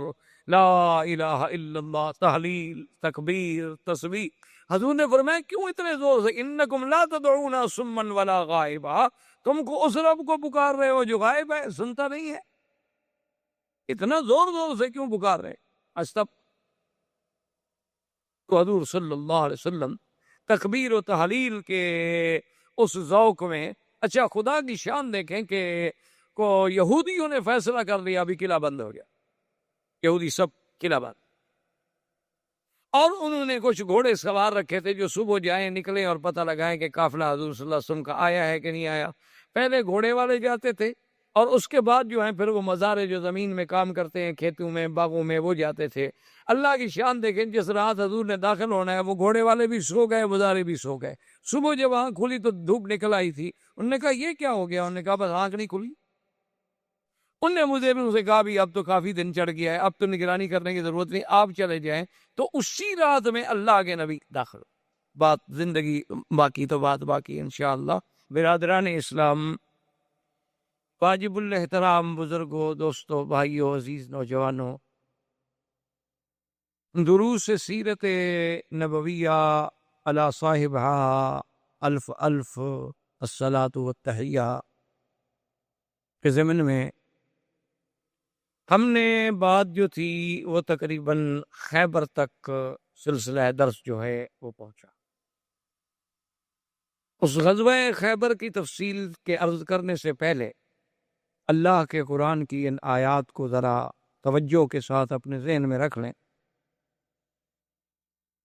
لا الہ الا اللہ، تحلیل تکبیر تسبیح۔ حضور نے فرمایا کیوں اتنے زور سے، انکم لا تدعون صما ولا غائبا، تم کو اس رب کو پکار رہے ہو جو غائب ہے، سنتا نہیں ہے، اتنا زور زور سے کیوں پکار رہے؟ استب تو حضور صلی اللہ علیہ وسلم تکبیر و تحلیل کے اس ذوق میں، اچھا خدا کی شان دیکھیں کہ کو یہودیوں نے فیصلہ کر لیا ابھی قلعہ بند ہو گیا، یہودی سب قلعہ بند، اور انہوں نے کچھ گھوڑے سوار رکھے تھے جو صبح جائیں نکلیں اور پتہ لگائیں کہ قافلہ حضور صلی اللہ علیہ وسلم کا آیا ہے کہ نہیں آیا۔ پہلے گھوڑے والے جاتے تھے اور اس کے بعد جو ہیں پھر وہ مزارے جو زمین میں کام کرتے ہیں کھیتوں میں باغوں میں وہ جاتے تھے۔ اللہ کی شان دیکھیں جس رات حضور نے داخل ہونا ہے وہ گھوڑے والے بھی سو گئے، مزارے بھی سو گئے۔ صبح جب آنکھ کھلی تو دھوپ نکل آئی تھی، انہوں نے کہا یہ کیا ہو گیا؟ انہوں نے کہا بس آنکھ نہیں کھلی۔ انہوں نے مجھے بھی ان سے کہا بھی اب تو کافی دن چڑھ گیا ہے، اب تو نگرانی کرنے کی ضرورت نہیں، آپ چلے جائیں۔ تو اسی رات میں اللہ کے نبی داخل ہو۔ بات زندگی باقی تو بات باقی انشاءاللہ۔ برادران اسلام، واجب الاحترام بزرگوں، دوستوں، بھائیوں، عزیز نوجوانوں، دروس سیرت نبویہ علی صاحبہ الف الف الصلاۃ والتحیہ کے ضمن میں ہم نے بات جو تھی وہ تقریباً خیبر تک سلسلہ درس جو ہے وہ پہنچا۔ اس غزوہ خیبر کی تفصیل کے عرض کرنے سے پہلے اللہ کے قرآن کی ان آیات کو ذرا توجہ کے ساتھ اپنے ذہن میں رکھ لیں،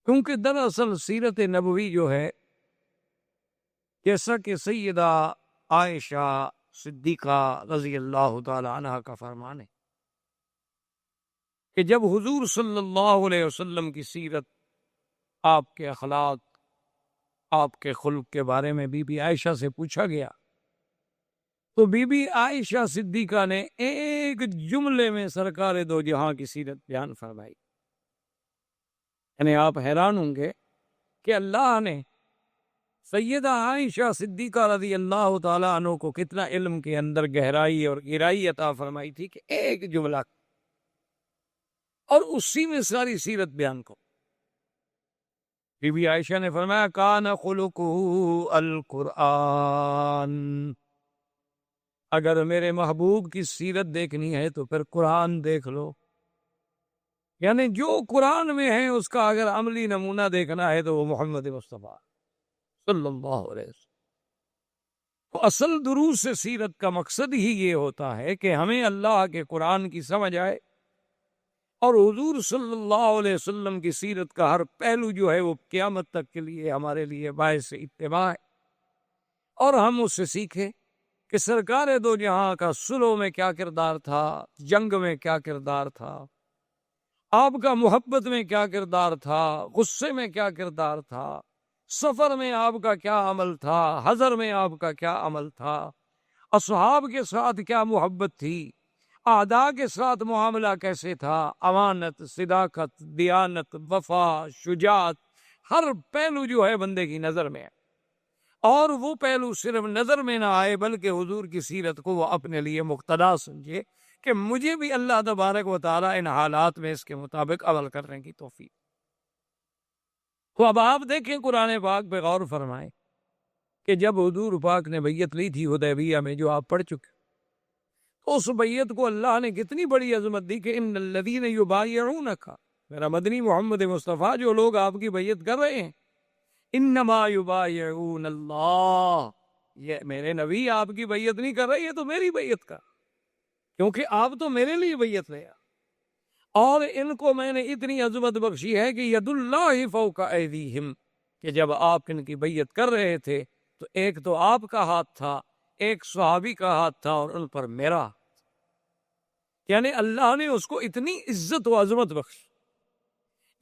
کیونکہ دراصل سیرت نبوی جو ہے، جیسا کہ سیدہ عائشہ صدیقہ رضی اللہ تعالی عنہ کا فرمان ہے کہ جب حضور صلی اللہ علیہ وسلم کی سیرت، آپ کے اخلاق، آپ کے خلق کے بارے میں بی بی عائشہ سے پوچھا گیا تو بی بی عائشہ صدیقہ نے ایک جملے میں سرکار دو جہاں کی سیرت بیان فرمائی۔ یعنی آپ حیران ہوں گے کہ اللہ نے سیدہ عائشہ صدیقہ رضی اللہ تعالیٰ عنہ کو کتنا علم کے اندر گہرائی اور گہرائی عطا فرمائی تھی کہ ایک جملہ اور اسی میں ساری سیرت بیان کو۔ بی بی عائشہ نے فرمایا کان خلقہ القرآن، اگر میرے محبوب کی سیرت دیکھنی ہے تو پھر قرآن دیکھ لو۔ یعنی جو قرآن میں ہے اس کا اگر عملی نمونہ دیکھنا ہے تو وہ محمد مصطفیٰ صلی اللہ علیہ وسلم۔ تو اصل دروس سیرت کا مقصد ہی یہ ہوتا ہے کہ ہمیں اللہ کے قرآن کی سمجھ آئے اور حضور صلی اللہ علیہ وسلم کی سیرت کا ہر پہلو جو ہے وہ قیامت تک کے لیے ہمارے لیے باعث اتباع ہے، اور ہم اس سے سیکھیں کہ سرکار دو جہاں کا صلح میں کیا کردار تھا، جنگ میں کیا کردار تھا، آپ کا محبت میں کیا کردار تھا، غصے میں کیا کردار تھا، سفر میں آپ کا کیا عمل تھا، حضر میں آپ کا کیا عمل تھا، اصحاب کے ساتھ کیا محبت تھی، اعداء کے ساتھ معاملہ کیسے تھا، امانت، صداقت، دیانت، وفا، شجاعت، ہر پہلو جو ہے بندے کی نظر میں ہے، اور وہ پہلو صرف نظر میں نہ آئے بلکہ حضور کی سیرت کو وہ اپنے لیے مقتدا سمجھے کہ مجھے بھی اللہ تبارک و تعالیٰ ان حالات میں اس کے مطابق عمل کرنے کی توفیق۔ تو اب آپ دیکھیں قرآن پاک پہ غور فرمائیں کہ جب حضور پاک نے بیعت لی تھی حدیبیہ میں جو آپ پڑھ چکے، تو اس بیعت کو اللہ نے کتنی بڑی عظمت دی کہ ان الذین یبایعونک، میرا مدنی محمد مصطفیٰ جو لوگ آپ کی بیعت کر رہے ہیں، انما یبایعون اللہ، یہ میرے نبی آپ کی بیعت نہیں کر رہے، یہ تو میری بیعت کا، کیونکہ آپ تو میرے لیے بیعت لیا، اور ان کو میں نے اتنی عظمت بخشی ہے کہ ید اللہ فوق ایدیہم، کہ جب آپ ان کی بیعت کر رہے تھے تو ایک تو آپ کا ہاتھ تھا، ایک صحابی کا ہاتھ تھا، اور ان پر میرا، یعنی اللہ نے اس کو اتنی عزت و عظمت بخشی۔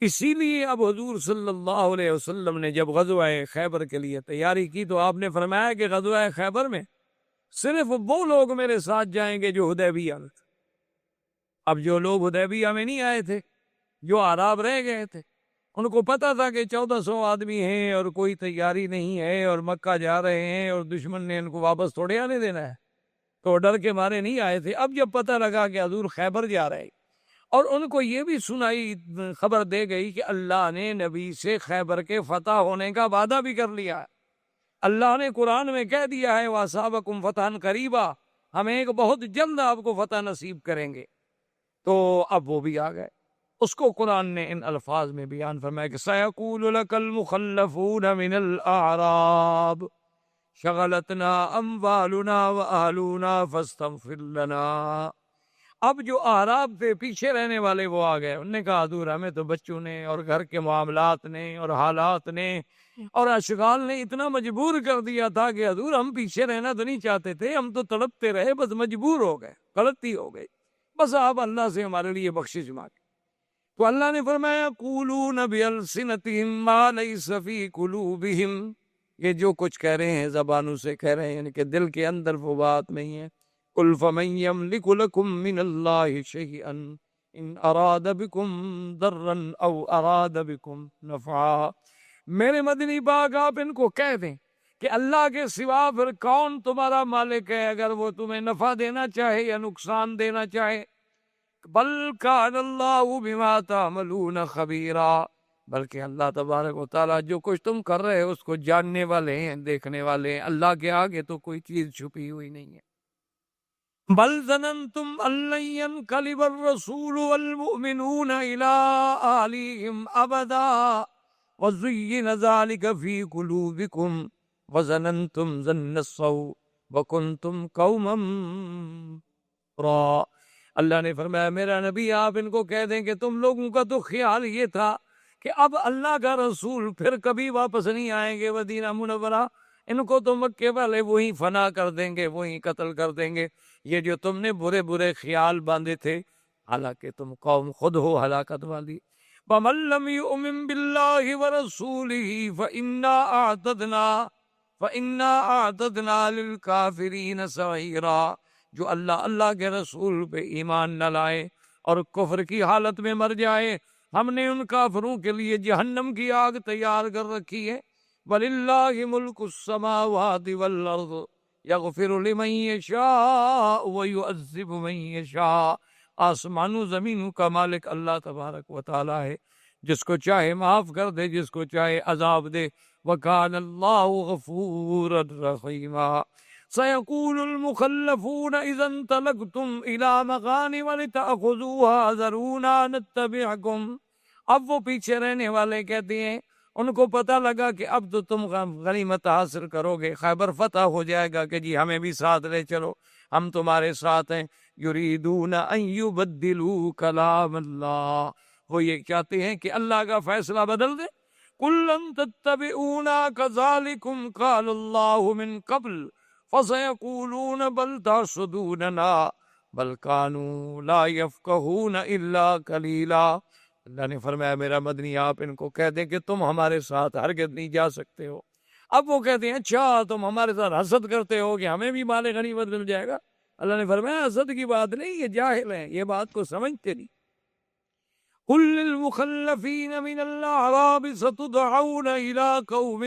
اسی لیے اب حضور صلی اللہ علیہ وسلم نے جب غزوہ خیبر کے لیے تیاری کی تو آپ نے فرمایا کہ غزوہ خیبر میں صرف وہ لوگ میرے ساتھ جائیں گے جو حدیبیہ میں تھے۔ اب جو لوگ حدیبیہ میں نہیں آئے تھے، جو اعراب رہ گئے تھے، ان کو پتا تھا کہ 1400 آدمی ہیں اور کوئی تیاری نہیں ہے اور مکہ جا رہے ہیں اور دشمن نے ان کو واپس تھوڑے آنے دینا ہے، تو ڈر کے مارے نہیں آئے تھے۔ اب جب پتہ لگا کہ حضور خیبر جا رہے اور ان کو یہ بھی سنائی خبر دے گئی کہ اللہ نے نبی سے خیبر کے فتح ہونے کا وعدہ بھی کر لیا ہے، اللہ نے قرآن میں کہہ دیا ہے وَأَصَابَكُمْ فَتْحًا قَرِيبًا، ہم ایک بہت جلد آپ کو فتح نصیب کریں گے، تو اب وہ بھی آ گئے. اس کو قرآن نے ان الفاظ میں بیان فرمایا کہ سَيَقُولُ لَكَ الْمُخَلَّفُونَ مِنَ الْأَعْرَابِ شغلتنا اموالنا وآلونا فاستغفر لنا. اب جو اعراب تھے پیچھے رہنے والے وہ آ گئے. انہوں نے کہا حضور ہمیں تو بچوں نے اور گھر کے معاملات نے اور حالات نے اور اشغال نے اتنا مجبور کر دیا تھا کہ حضور ہم پیچھے رہنا تو نہیں چاہتے تھے, ہم تو تڑپتے رہے, بس مجبور ہو گئے, غلطی ہو گئی, بس آپ اللہ سے ہمارے لیے بخشش مانگیں. تو اللہ نے فرمایا قولون بِأَلْسِنَتِهِمْ مَا لَيْسَ فِي قُلُوبِهِمْ, یہ جو کچھ کہہ رہے ہیں زبانوں سے کہہ رہے ہیں, یعنی کہ دل کے اندر وہ بات نہیں ہے. قُلْ فَمَنْ يَمْلِكُ لَكُمْ مِنَ اللَّهِ شَيْئًا إِنْ أَرَادَ بِكُمْ ضَرًّا أَوْ أَرَادَ بِكُمْ نَفْعًا. میرے مدنی باغ آپ ان کو کہہ دیں کہ اللہ کے سوا پھر کون تمہارا مالک ہے اگر وہ تمہیں نفع دینا چاہے یا نقصان دینا چاہے. بل کان اللہ بما تعملون خبیرا, بلکہ اللہ تبارک و تعالیٰ جو کچھ تم کر رہے ہو اس کو جاننے والے ہیں, دیکھنے والے ہیں. اللہ کے آگے تو کوئی چیز چھپی ہوئی نہیں ہے. بل ظننتم ان لن ينقلب الرسول والمؤمنون الى اهلهم ابدا وزين ذلك في قلوبكم وظننتم ظن السوء وكنتم قوما را. اللہ نے فرمایا میرا نبی آپ ان کو کہہ دیں کہ تم لوگوں کا تو خیال یہ تھا کہ اب اللہ کا رسول پھر کبھی واپس نہیں آئیں گے مدینہ منورہ, ان کو تو مکے والے وہی فنا کر دیں گے, وہی قتل کر دیں گے. یہ جو تم نے برے برے خیال باندھے تھے, حالانکہ تم قوم خود ہو ہلاکت والی. وَمَن لَّمْ يُؤْمِن بِاللَّهِ وَرَسُولِهِ فَإِنَّا أَعْتَدْنَا لِلْكَافِرِينَ سَعِيرًا. جو اللہ کے رسول پہ ایمان نہ لائے اور کفر کی حالت میں مر جائے, ہم نے ان کافروں کے لیے جہنم کی آگ تیار کر رکھی ہے. وَلِلَّهِ مُلْكُ السَّمَاوَاتِ وَالْأَرْضِ يَغْفِرُ لِمَن يَشَاءُ وَيُعَذِّبُ مَن يَشَاءُ. آسمانوں زمینوں کا مالک اللہ تبارک و تعالی ہے, جس کو چاہے معاف کر دے, جس کو چاہے عذاب دے. وَكَانَ اللَّهُ غَفُورًا رَحِيمًا. سَيَقُولُ الْمُخَلَّفُونَ إِذَا انطَلَقْتُمْ إِلَىٰ مَغَانِمَ لِتَأْخُذُوهَا ذَرُونَا نَتَّبِعْكُمْ. اب وہ پیچھے رہنے والے کہتے ہیں ان کو پتہ لگا کہ اب تو تم غنیمت حاصل کرو گے, خیبر فتح ہو جائے گا, کہ جی ہمیں بھی ساتھ لے چلو, ہم تمہارے ساتھ ہیں. یریدون ان یبدلوا کلام اللہ, وہ یہ چاہتے ہیں کہ اللہ کا فیصلہ بدل دے. قل لن تتبعونا كذلكم قال اللہ من قبل فسيقولون بل تحسدوننا بل كانوا لا يفقهون الا قليلا. اللہ نے فرمایا میرا مدنی آپ ان کو کہہ دیں کہ تم ہمارے ساتھ ہرگز نہیں جا سکتے ہو. اب وہ کہتے ہیں اچھا تم ہمارے ساتھ حسد کرتے ہو کہ ہمیں بھی مال غنیمت مل جائے گا. اللہ نے فرمایا حسد کی بات نہیں, یہ جاہل ہیں, یہ بات کو سمجھتے نہیں. قل للمخلفین من الاعراب ستدعون الى قوم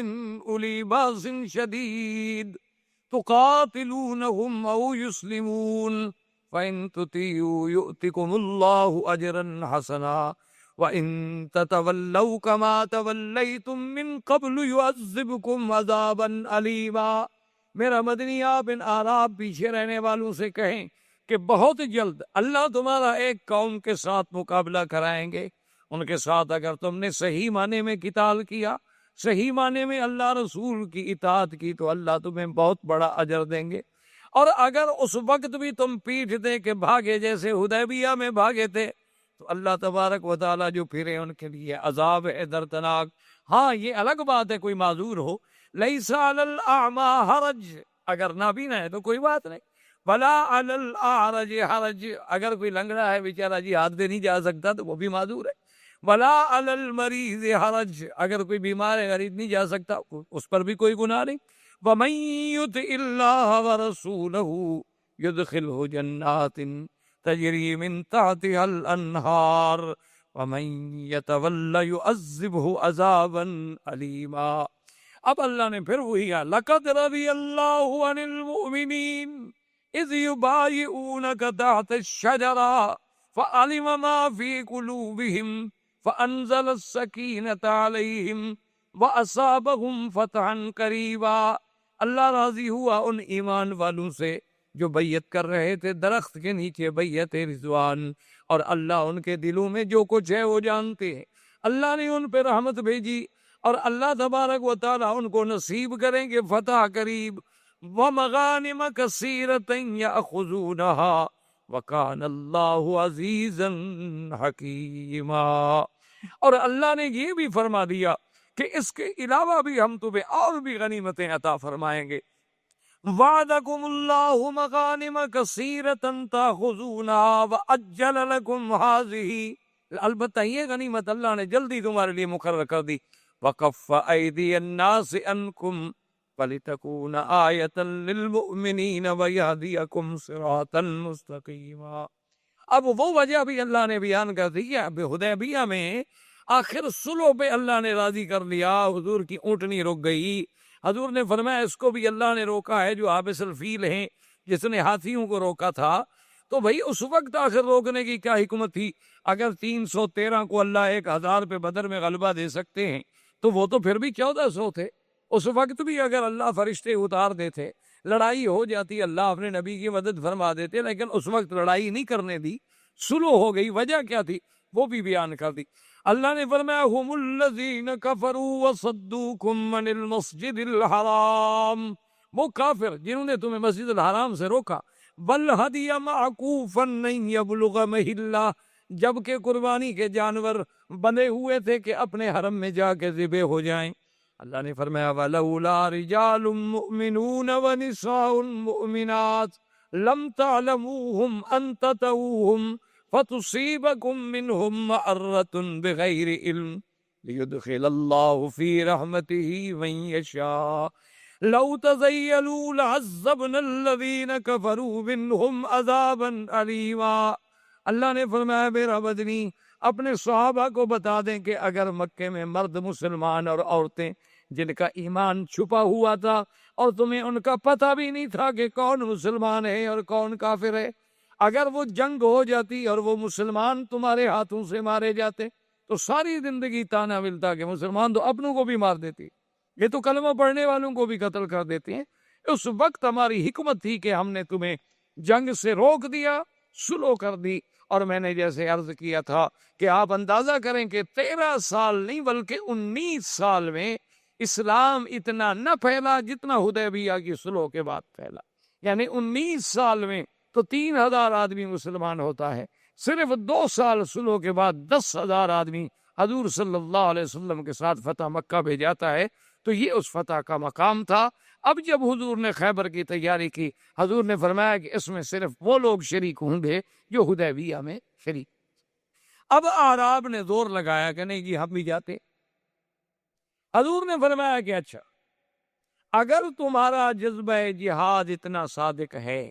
اولی باس شدید تقاتلونهم او يسلمون فإن تطيعوا يؤتكم الله أجرا حسنا وَإِن تَتَوَلَّوْا كَمَا تَوَلَّيْتُم مِّن قَبْلُ يُعَذِّبْكُمْ عَذَابًا أَلِيمًا. میرا مدنی آپ ان اعراب پیچھے رہنے والوں سے کہیں کہ بہت جلد اللہ تمہارا ایک قوم کے ساتھ مقابلہ کرائیں گے. ان کے ساتھ اگر تم نے صحیح معنی میں قتال کیا, صحیح معنی میں اللہ رسول کی اطاعت کی, تو اللہ تمہیں بہت بڑا اجر دیں گے. اور اگر اس وقت بھی تم پیٹھ دے کے بھاگے جیسے حدیبیہ میں بھاگے تھے, تو اللہ تبارک و تعالیٰ جو پھرے ان کے لیے عذاب ہے دردناک. ہاں یہ الگ بات ہے کوئی معذور ہو, لیس علی الاعمی حرج, اگر نابینا ہے تو کوئی بات نہیں. ولا علی الاعرج حرج, اگر کوئی لنگڑا ہے بیچارہ جی ہاتھ سے نہیں جا سکتا تو وہ بھی معذور ہے. ولا علی المریض حرج, اگر کوئی بیمار ہے غریب نہیں جا سکتا اس پر بھی کوئی گناہ نہیں. ومن یطع اللہ ورسولہ یدخلہ جنات تجری من تحتها الانہار ومن یتول یعذبہ عذابا علیما. اب اللہ نے پھر وہی کہا لقد رضی اللہ عن المؤمنین اذ یبایعونک تحت الشجرہ فعلم ما فی قلوبہم فانزل السکینۃ علیہم واصابہم فتحا قریبا. اللہ راضی ہوا ان ایمان والوں سے جو بیعت کر رہے تھے درخت کے نیچے بیعت رضوان، اور اللہ ان کے دلوں میں جو کچھ ہے وہ جانتے ہیں۔ اللہ نے ان پہ رحمت بھیجی، اور اللہ تبارک و تعالیٰ ان کو نصیب کریں گے فتح قریب۔ وَمَغَانِمَ كَثِيرَةً يَأْخُذُونَهَا وَكَانَ اللَّهُ عَزِيزًا حَكِيمًا۔ اور اللہ نے یہ بھی فرما دیا کہ اس کے علاوہ بھی ہم تمہیں اور بھی غنیمتیں عطا فرمائیں گے۔ وعدکم اللہ مغانم کثیرۃ تاخذونها وعجل لکم هذه، البتہ یہ غنیمت اللہ نے جلدی تمہارے لیے مقرر کر دی۔ وکف ایدی الناس عنکم ولتکون آیۃ للمؤمنین ویہدیکم صراطا مستقیما۔ اب وہ وجہ بھی اللہ نے بیان کر دی کہ حدیبیہ میں آخر صلح پہ اللہ نے راضی کر لیا، حضور کی اونٹنی رک گئی۔ حضور نے فرمایا اس کو بھی اللہ نے روکا ہے جو عابس الفیل ہیں، جس نے ہاتھیوں کو روکا تھا۔ تو بھائی اس وقت آخر روکنے کی کیا حکمت تھی؟ اگر 313 کو اللہ 1000 پہ بدر میں غلبہ دے سکتے ہیں تو وہ تو پھر بھی 1400 تھے۔ اس وقت بھی اگر اللہ فرشتے اتار دیتے، لڑائی ہو جاتی، اللہ اپنے نبی کی مدد فرما دیتے، لیکن اس وقت لڑائی نہیں کرنے دی، صلح ہو گئی۔ وجہ کیا تھی وہ بھی بیان کر دی۔ اللہ نے فرمایا ہم الذین کفروا وصدوکم عن المسجد الحرام، وہ کافر جنہوں نے تمہیں مسجد الحرام سے روکا۔ والہدی معکوفا ان یبلغ محلہ، جبکہ قربانی کے جانور بندھے ہوئے تھے کہ اپنے حرم میں جا کے ذبح ہو جائیں۔ اللہ نے فرمایا ولولا رجال مؤمنون ونساء مؤمنات لم تعلموهم ان تطؤوهم فتصيبكم منهم معرة بغير علم ليدخل الله في رحمته من يشاء لو تزيلوا لعذبنا الذين كفروا منهم عذابا أليما۔ اللہ نے فرمایا میرا بدنی اپنے صحابہ کو بتا دیں کہ اگر مکے میں مرد مسلمان اور عورتیں جن کا ایمان چھپا ہوا تھا اور تمہیں ان کا پتہ بھی نہیں تھا کہ کون مسلمان ہے اور کون کافر ہے، اگر وہ جنگ ہو جاتی اور وہ مسلمان تمہارے ہاتھوں سے مارے جاتے تو ساری زندگی تانا ملتا کہ مسلمان تو اپنوں کو بھی مار دیتی، یہ تو کلمہ پڑھنے والوں کو بھی قتل کر دیتے ہیں۔ اس وقت ہماری حکمت تھی کہ ہم نے تمہیں جنگ سے روک دیا، سلو کر دی۔ اور میں نے جیسے عرض کیا تھا کہ آپ اندازہ کریں کہ 13 سال نہیں بلکہ 19 سال میں اسلام اتنا نہ پھیلا جتنا حدیبیہ کی صلح کے بعد پھیلا۔ یعنی 19 سال میں تو 3000 آدمی مسلمان ہوتا ہے، صرف 2 سال صلح کے بعد 10,000 آدمی حضور صلی اللہ علیہ وسلم کے ساتھ فتح مکہ پہ جاتا ہے۔ تو یہ اس فتح کا مقام تھا۔ اب جب حضور نے خیبر کی تیاری کی، حضور نے فرمایا کہ اس میں صرف وہ لوگ شریک ہوں گے جو حدیبیہ میں شریک۔ اب اعراب نے زور لگایا کہ نہیں جی ہم بھی جاتے۔ حضور نے فرمایا کہ اچھا اگر تمہارا جذبہ جہاد اتنا صادق ہے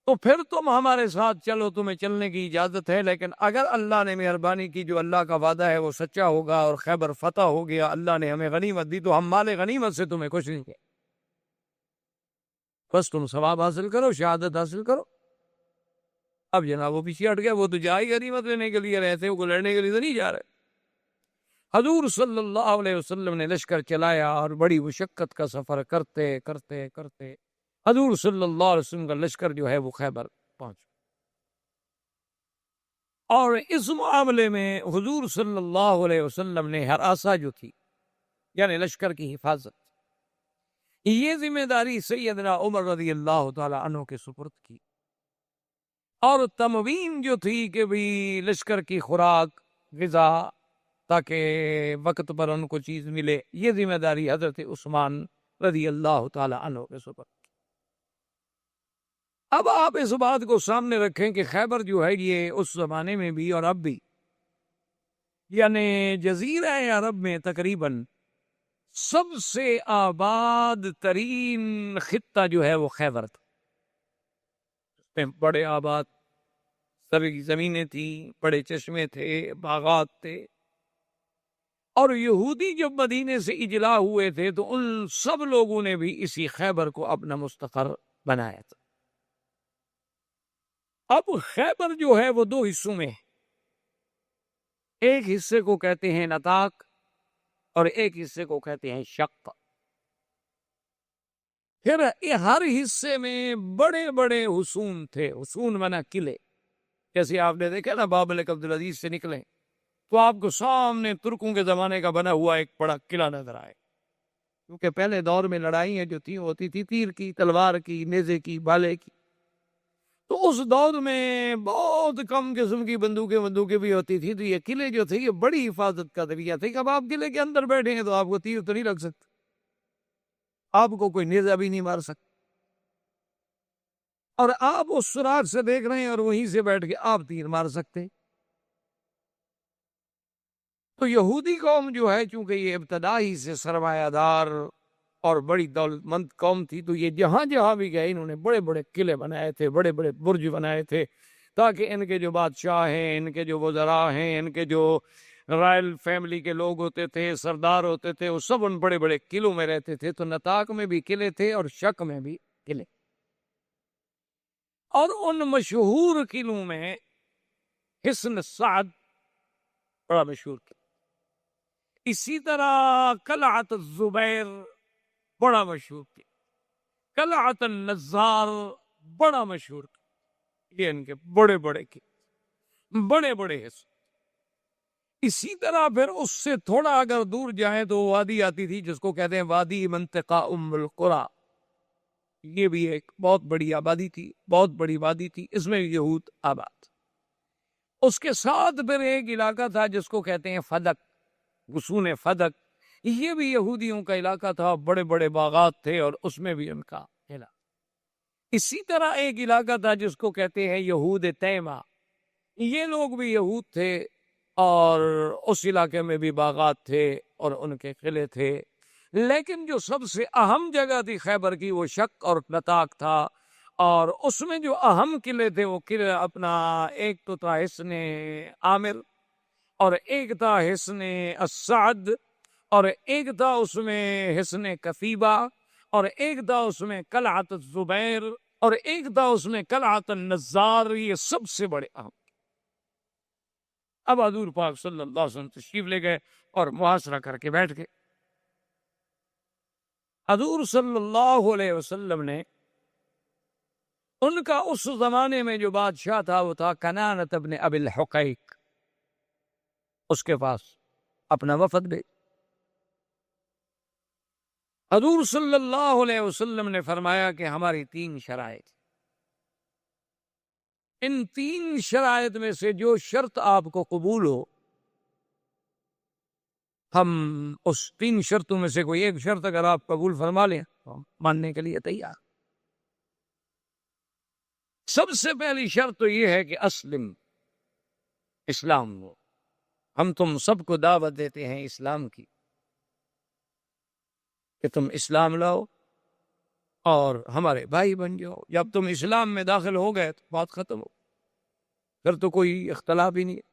تو پھر تم ہمارے ساتھ چلو، تمہیں چلنے کی اجازت ہے، لیکن اگر اللہ نے مہربانی کی، جو اللہ کا وعدہ ہے وہ سچا ہوگا اور خیبر فتح ہو گیا، اللہ نے ہمیں غنیمت دی، تو ہم مال غنیمت سے تمہیں کچھ نہیں کہ، بس تم ثواب حاصل کرو، شہادت حاصل کرو۔ اب جناب وہ پیچھے ہٹ گیا، وہ تو جائے غنیمت لینے کے لیے رہتے، وہ لڑنے کے لیے تو نہیں جا رہے۔ حضور صلی اللہ علیہ وسلم نے لشکر چلایا اور بڑی مشقت کا سفر کرتے کرتے کرتے حضور صلی اللہ علیہ وسلم کا لشکر جو ہے وہ خیبر پہنچ۔ اور اس معاملے میں حضور صلی اللہ علیہ وسلم نے ہراسہ جو تھی یعنی لشکر کی حفاظت، یہ ذمہ داری سیدنا عمر رضی اللہ تعالی عنہ کے سپرد کی، اور تموین جو تھی کہ بھی لشکر کی خوراک غذا تاکہ وقت پر ان کو چیز ملے، یہ ذمہ داری حضرت عثمان رضی اللہ تعالی عنہ کے سپرد۔ اب آپ اس بات کو سامنے رکھیں کہ خیبر جو ہے یہ اس زمانے میں بھی اور اب بھی، یعنی جزیرہ عرب میں تقریباً سب سے آباد ترین خطہ جو ہے وہ خیبر تھا۔ اس میں بڑے آباد سبھی زمینیں تھیں، بڑے چشمے تھے، باغات تھے، اور یہودی جب مدینے سے اجلا ہوئے تھے تو ان سب لوگوں نے بھی اسی خیبر کو اپنا مستقر بنایا تھا۔ اب خیبر جو ہے وہ 2 حصوں میں ہے، ایک حصے کو کہتے ہیں نطاق اور ایک حصے کو کہتے ہیں شق۔ پھر ہر حصے میں بڑے بڑے حصون تھے، حصون بنا قلعے، جیسے آپ نے دیکھا نا باب الملک عبدالعزیز سے نکلے تو آپ کو سامنے ترکوں کے زمانے کا بنا ہوا ایک بڑا قلعہ نظر آئے، کیونکہ پہلے دور میں لڑائیاں جو تھی ہوتی تھی تیر کی، تلوار کی، نیزے کی، بھالے کی، تو اس دور میں بہت کم قسم کی بندوقیں بھی ہوتی تھی، تو یہ قلعے جو تھے یہ بڑی حفاظت کا ذریعہ تھے کہ اب آپ قلعے کے اندر بیٹھے ہیں تو آپ کو تیر تو نہیں لگ سکتا، آپ کو کوئی نیزہ بھی نہیں مار سکتا، اور آپ اس سراغ سے دیکھ رہے ہیں اور وہیں سے بیٹھ کے آپ تیر مار سکتے ہیں۔ تو یہودی قوم جو ہے چونکہ یہ ابتدائی سے سرمایہ دار اور بڑی دولت مند قوم تھی، تو یہ جہاں جہاں بھی گئے انہوں نے بڑے بڑے قلعے بنائے تھے، بڑے بڑے برج بنائے تھے، تاکہ ان کے جو بادشاہ ہیں، ان کے جو وزراء ہیں، ان کے جو رائل فیملی کے لوگ ہوتے تھے، سردار ہوتے تھے، وہ سب ان بڑے بڑے قلعوں میں رہتے تھے۔ تو نطاق میں بھی قلعے تھے اور شک میں بھی قلعے، اور ان مشہور قلعوں میں حصن سعد بڑا مشہور قلعہ، اسی طرح قلعت الزبیر بڑا مشہور قلعہ، قلعت النزار بڑا مشہور قلعہ، یہ ان کے بڑے بڑے قلعے، بڑے بڑے حصے۔ اسی طرح پھر اس سے تھوڑا اگر دور جائیں تو وادی آتی تھی جس کو کہتے ہیں وادی منطقہ ام القریٰ، یہ بھی ایک بہت بڑی آبادی تھی، بہت بڑی وادی تھی، اس میں یہود آباد۔ اس کے ساتھ پھر ایک علاقہ تھا جس کو کہتے ہیں فدق، غصون فدق، یہ بھی یہودیوں کا علاقہ تھا، بڑے بڑے باغات تھے اور اس میں بھی ان کا علاقہ۔ اسی طرح ایک علاقہ تھا جس کو کہتے ہیں یہود تیمہ، یہ لوگ بھی یہود تھے اور اس علاقے میں بھی باغات تھے اور ان کے قلعے تھے، لیکن جو سب سے اہم جگہ تھی خیبر کی وہ شک اور نطاق تھا، اور اس میں جو اہم قلعے تھے وہ قلعہ اپنا ایک تو تھا حصن عامر، اور ایک تھا حصن السعد، اور ایک تھا اس میں حصن کفیبہ، اور ایک تھا اس میں قلعت الزبیر، اور ایک تھا اس میں قلعت النزار، یہ سب سے بڑے اہم۔ اب حضور پاک صلی اللہ علیہ وسلم تشریف لے گئے اور محاصرہ کر کے بیٹھ گئے۔ حضور صلی اللہ علیہ وسلم نے ان کا اس زمانے میں جو بادشاہ تھا وہ تھا کنانۃ ابن ابی الحقیق، اس کے پاس اپنا وفد بھیج۔ حضور صلی اللہ علیہ وسلم نے فرمایا کہ ہماری 3 شرائط، ان 3 شرائط میں سے جو شرط آپ کو قبول ہو، ہم اس 3 شرطوں میں سے کوئی ایک شرط اگر آپ قبول فرما لیں تو ہم ماننے کے لیے تیار۔ سب سے پہلی شرط تو یہ ہے کہ اسلم، اسلام ہو، ہم تم سب کو دعوت دیتے ہیں اسلام کی کہ تم اسلام لاؤ اور ہمارے بھائی بن جاؤ۔ جب تم اسلام میں داخل ہو گئے تو بات ختم ہو، پھر تو کوئی اختلاف ہی نہیں ہے۔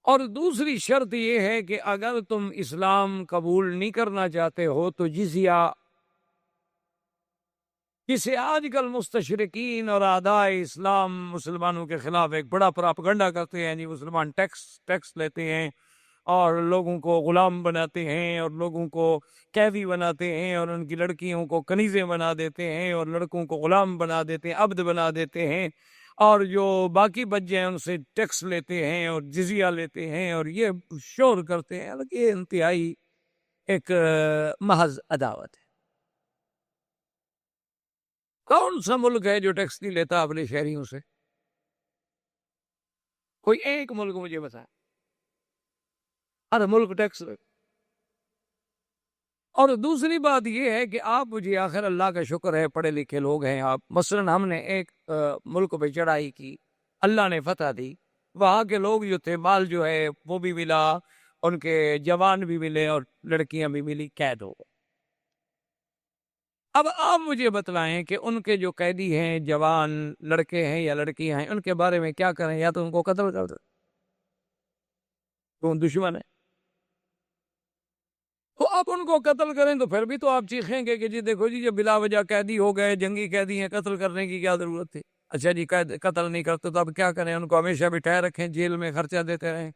اور دوسری شرط یہ ہے کہ اگر تم اسلام قبول نہیں کرنا چاہتے ہو تو جزیہ، جسے آج کل مستشرقین اور اعداء اسلام مسلمانوں کے خلاف ایک بڑا پراپگنڈا کرتے ہیں، مسلمان ٹیکس لیتے ہیں اور لوگوں کو غلام بناتے ہیں اور لوگوں کو قیدی بناتے ہیں اور ان کی لڑکیوں کو کنیزیں بنا دیتے ہیں اور لڑکوں کو غلام بنا دیتے ہیں، عبد بنا دیتے ہیں، اور جو باقی بچ جائیں ان سے ٹیکس لیتے ہیں اور جزیہ لیتے ہیں اور یہ شور کرتے ہیں، یہ انتہائی ایک محض عداوت ہے۔ کون سا ملک ہے جو ٹیکس نہیں لیتا اپنے شہریوں سے؟ کوئی ایک ملک مجھے بتائے، ہر ملک ٹیکس لے۔ اور دوسری بات یہ ہے کہ آپ مجھے، آخر اللہ کا شکر ہے پڑھے لکھے لوگ ہیں آپ، مثلا ہم نے ایک ملک پہ چڑھائی کی، اللہ نے فتح دی، وہاں کے لوگ جو تھے مال جو ہے وہ بھی ملا، ان کے جوان بھی ملے اور لڑکیاں بھی ملی، قید ہو گئے۔ اب آپ مجھے بتلائیں کہ ان کے جو قیدی ہیں، جوان لڑکے ہیں یا لڑکیاں ہیں، ان کے بارے میں کیا کریں؟ یا تو ان کو قتل کر دیں، تو دشمن ہے، تو آپ ان کو قتل کریں تو پھر بھی تو آپ چیخیں گے کہ جی دیکھو جی، جب بلا وجہ قیدی ہو گئے، جنگی قیدی ہیں، قتل کرنے کی کیا ضرورت تھی؟ اچھا جی قتل نہیں کرتے تو اب کیا کریں؟ ان کو ہمیشہ بٹھائے رکھیں، جیل میں خرچہ دیتے رہیں؟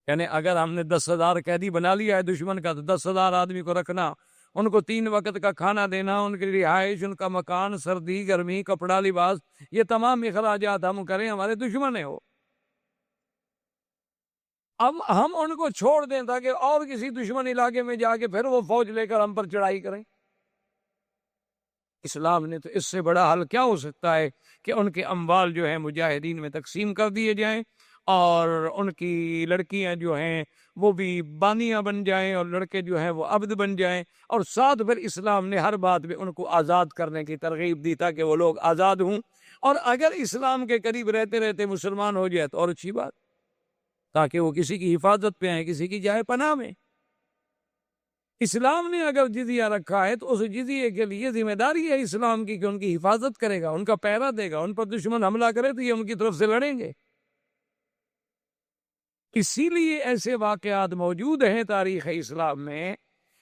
یعنی اگر ہم نے 10,000 قیدی بنا لیا ہے دشمن کا تو 10,000 آدمی کو رکھنا ان کو 3 وقت کا کھانا دینا، ان کی رہائش، ان کا مکان، سردی گرمی، کپڑا لباس، یہ تمام اخراجات ہم کریں، ہمارے دشمن ہیں وہ۔ اب ہم ان کو چھوڑ دیں تاکہ اور کسی دشمن علاقے میں جا کے پھر وہ فوج لے کر ہم پر چڑھائی کریں۔ اسلام نے تو اس سے بڑا حل کیا ہو سکتا ہے کہ ان کے اموال جو ہیں مجاہدین میں تقسیم کر دیے جائیں، اور ان کی لڑکیاں جو ہیں وہ بھی بانیاں بن جائیں، اور لڑکے جو ہیں وہ عبد بن جائیں، اور ساتھ پھر اسلام نے ہر بات میں ان کو آزاد کرنے کی ترغیب دی تاکہ وہ لوگ آزاد ہوں، اور اگر اسلام کے قریب رہتے رہتے مسلمان ہو جائے تو اور اچھی بات، تاکہ وہ کسی کی حفاظت پہ آئیں، کسی کی جائے پناہ میں۔ اسلام نے اگر جزیہ رکھا ہے تو اس جزیے کے لیے ذمہ داری ہے اسلام کی کہ ان کی حفاظت کرے گا، ان کا پہرا دے گا، ان پر دشمن حملہ کرے تو یہ ان کی طرف سے لڑیں گے۔ اسی لیے ایسے واقعات موجود ہیں تاریخ اسلام میں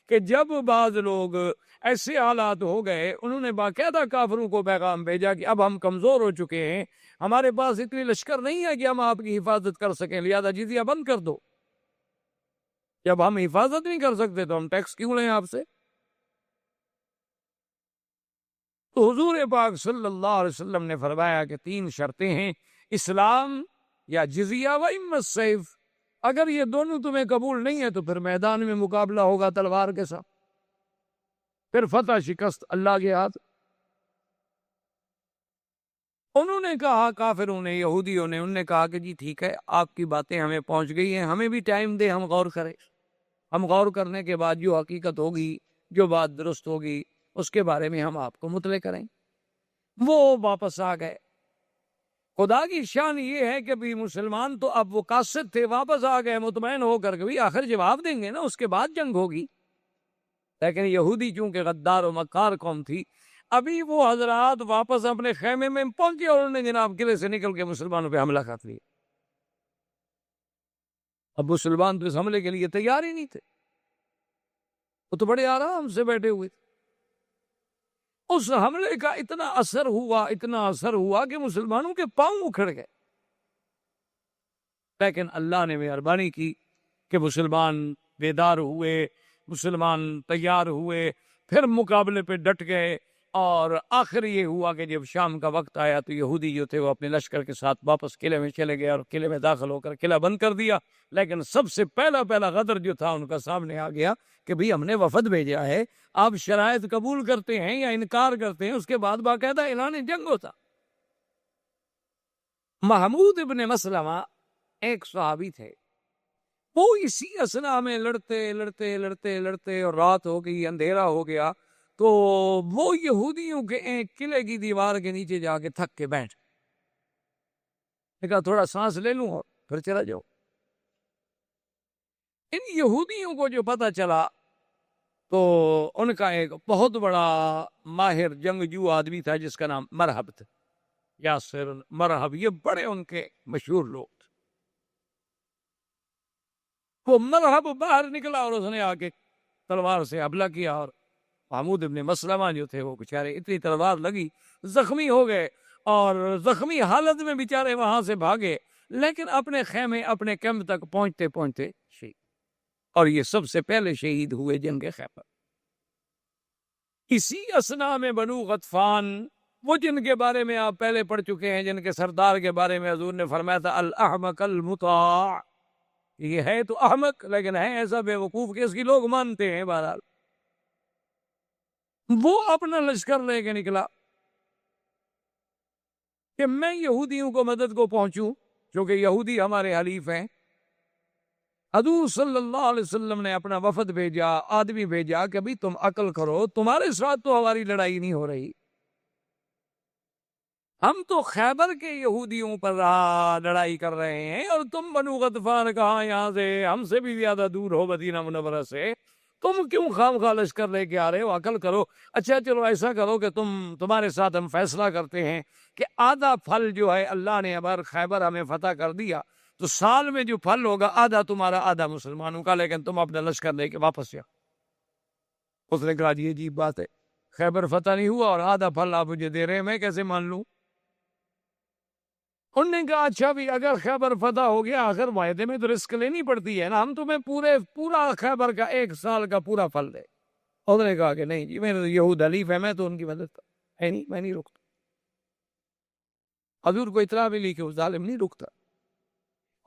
کہ جب بعض لوگ ایسے حالات ہو گئے، انہوں نے باقاعدہ کافروں کو پیغام بھیجا کہ اب ہم کمزور ہو چکے ہیں، ہمارے پاس اتنی لشکر نہیں ہے کہ ہم آپ کی حفاظت کر سکیں، لہذا جزیہ بند کر دو۔ جب ہم حفاظت نہیں کر سکتے تو ہم ٹیکس کیوں لیں آپ سے؟ تو حضور پاک صلی اللہ علیہ وسلم نے فرمایا کہ 3 شرطیں ہیں، اسلام یا جزیہ و اما السیف۔ اگر یہ دونوں تمہیں قبول نہیں ہے تو پھر میدان میں مقابلہ ہوگا تلوار کے ساتھ، پھر فتح شکست اللہ کے ہاتھ۔ انہوں نے کہا، کافروں نے، یہودیوں نے، انہوں نے کہا کہ جی ٹھیک ہے، آپ کی باتیں ہمیں پہنچ گئی ہیں، ہمیں بھی ٹائم دے، ہم غور کریں۔ ہم غور کرنے کے بعد جو حقیقت ہوگی، جو بات درست ہوگی، اس کے بارے میں ہم آپ کو مطلع کریں۔ وہ واپس آ گئے۔ خدا کی شان یہ ہے کہ بھی مسلمان تو اب وہ قاصد تھے، واپس آ گئے مطمئن ہو کر کے بھی آخر جواب دیں گے نا، اس کے بعد جنگ ہوگی۔ لیکن یہودی چونکہ غدار و مکار قوم تھی، ابھی وہ حضرات واپس اپنے خیمے میں پہنچے اور انہوں نے جناب قلعے سے نکل کے مسلمانوں پہ حملہ کر لیا۔ اب مسلمان تو اس حملے کے لیے تیار ہی نہیں تھے، وہ تو بڑے آرام سے بیٹھے ہوئے تھے۔ اس حملے کا اتنا اثر ہوا کہ مسلمانوں کے پاؤں اکھڑ گئے، لیکن اللہ نے مہربانی کی کہ مسلمان بیدار ہوئے، مسلمان تیار ہوئے، پھر مقابلے پہ ڈٹ گئے، اور آخر یہ ہوا کہ جب شام کا وقت آیا تو یہودی جو تھے وہ اپنے لشکر کے ساتھ واپس قلعے میں چلے گئے اور قلعے میں داخل ہو کر قلعہ بند کر دیا۔ لیکن سب سے پہلا غدر جو تھا ان کا سامنے آ گیا کہ بھئی ہم نے وفد بھیجا ہے، آپ شرائط قبول کرتے ہیں یا انکار کرتے ہیں؟ اس کے بعد باقاعدہ اعلان جنگ ہوتا۔ محمود ابن مسلمہ ایک صحابی تھے، وہ اسی اثنا میں لڑتے اور رات ہو گئی، اندھیرا ہو گیا، تو وہ یہودیوں کے ایک قلعے کی دیوار کے نیچے جا کے تھک کے بیٹھ، کہا تھوڑا سانس لے لوں اور پھر چلا جاؤ۔ ان یہودیوں کو جو پتہ چلا تو ان کا ایک بہت بڑا ماہر جنگجو آدمی تھا جس کا نام مرحب تھا، یاسر مرحب، یہ بڑے ان کے مشہور لوگ تھے۔ وہ مرحب باہر نکلا اور اس نے آ کے تلوار سے حملہ کیا، اور محمود ابن مسلمہ جو تھے وہ بیچارے اتنی تلوار لگی زخمی ہو گئے، اور زخمی حالت میں بیچارے وہاں سے بھاگے، لیکن اپنے خیمے اپنے کیمپ تک پہنچتے شہید، اور یہ سب سے پہلے شہید ہوئے جنگ خیبر۔ اسی اثنا میں بنو غطفان، وہ جن کے بارے میں آپ پہلے پڑھ چکے ہیں، جن کے سردار کے بارے میں حضور نے فرمایا تھا الاحمق المطاع، یہ ہے تو احمق لیکن ہے ایسا بے وقوف کہ اس کی لوگ مانتے ہیں۔ بہرحال وہ اپنا لشکر لے کے نکلا کہ میں یہودیوں کو مدد کو پہنچوں، کیونکہ یہودی ہمارے حلیف ہیں۔ حضور صلی اللہ علیہ وسلم نے اپنا وفد بھیجا، آدمی بھیجا کہ بھی تم عقل کرو، تمہارے ساتھ تو ہماری لڑائی نہیں ہو رہی، ہم تو خیبر کے یہودیوں پر لڑائی کر رہے ہیں، اور تم بنو غطفان کہاں یہاں سے ہم سے بھی زیادہ دور ہو مدینہ منورہ سے، تم کیوں خام خواہ لشکر لے کے آ رہے ہو؟ عقل کرو۔ اچھا چلو ایسا کرو کہ تمہارے ساتھ ہم فیصلہ کرتے ہیں کہ آدھا پھل جو ہے، اللہ نے اگر خیبر ہمیں فتح کر دیا تو سال میں جو پھل ہوگا آدھا تمہارا آدھا مسلمانوں کا، لیکن تم اپنا لشکر لے کے واپس جاؤ۔ اس نے کہا جی عجیب بات ہے، خیبر فتح نہیں ہوا اور آدھا پھل آپ مجھے دے رہے ہیں، میں کیسے مان لوں؟ انہوں نے کہا اچھا بھی اگر خیبر فتح ہو گیا، آخر معاہدے میں تو رسک لینی پڑتی ہے نا، ہم تمہیں پورا خیبر کا 1 سال کا پورا پھل دے۔ انہوں نے کہا کہ نہیں جی میرے تو یہود حلیف ہے، میں تو ان کی مدد ہے نہیں، میں نہیں رکتا۔ حضور کو اطلاع ملی کہ وہ ظالم نہیں رکتا،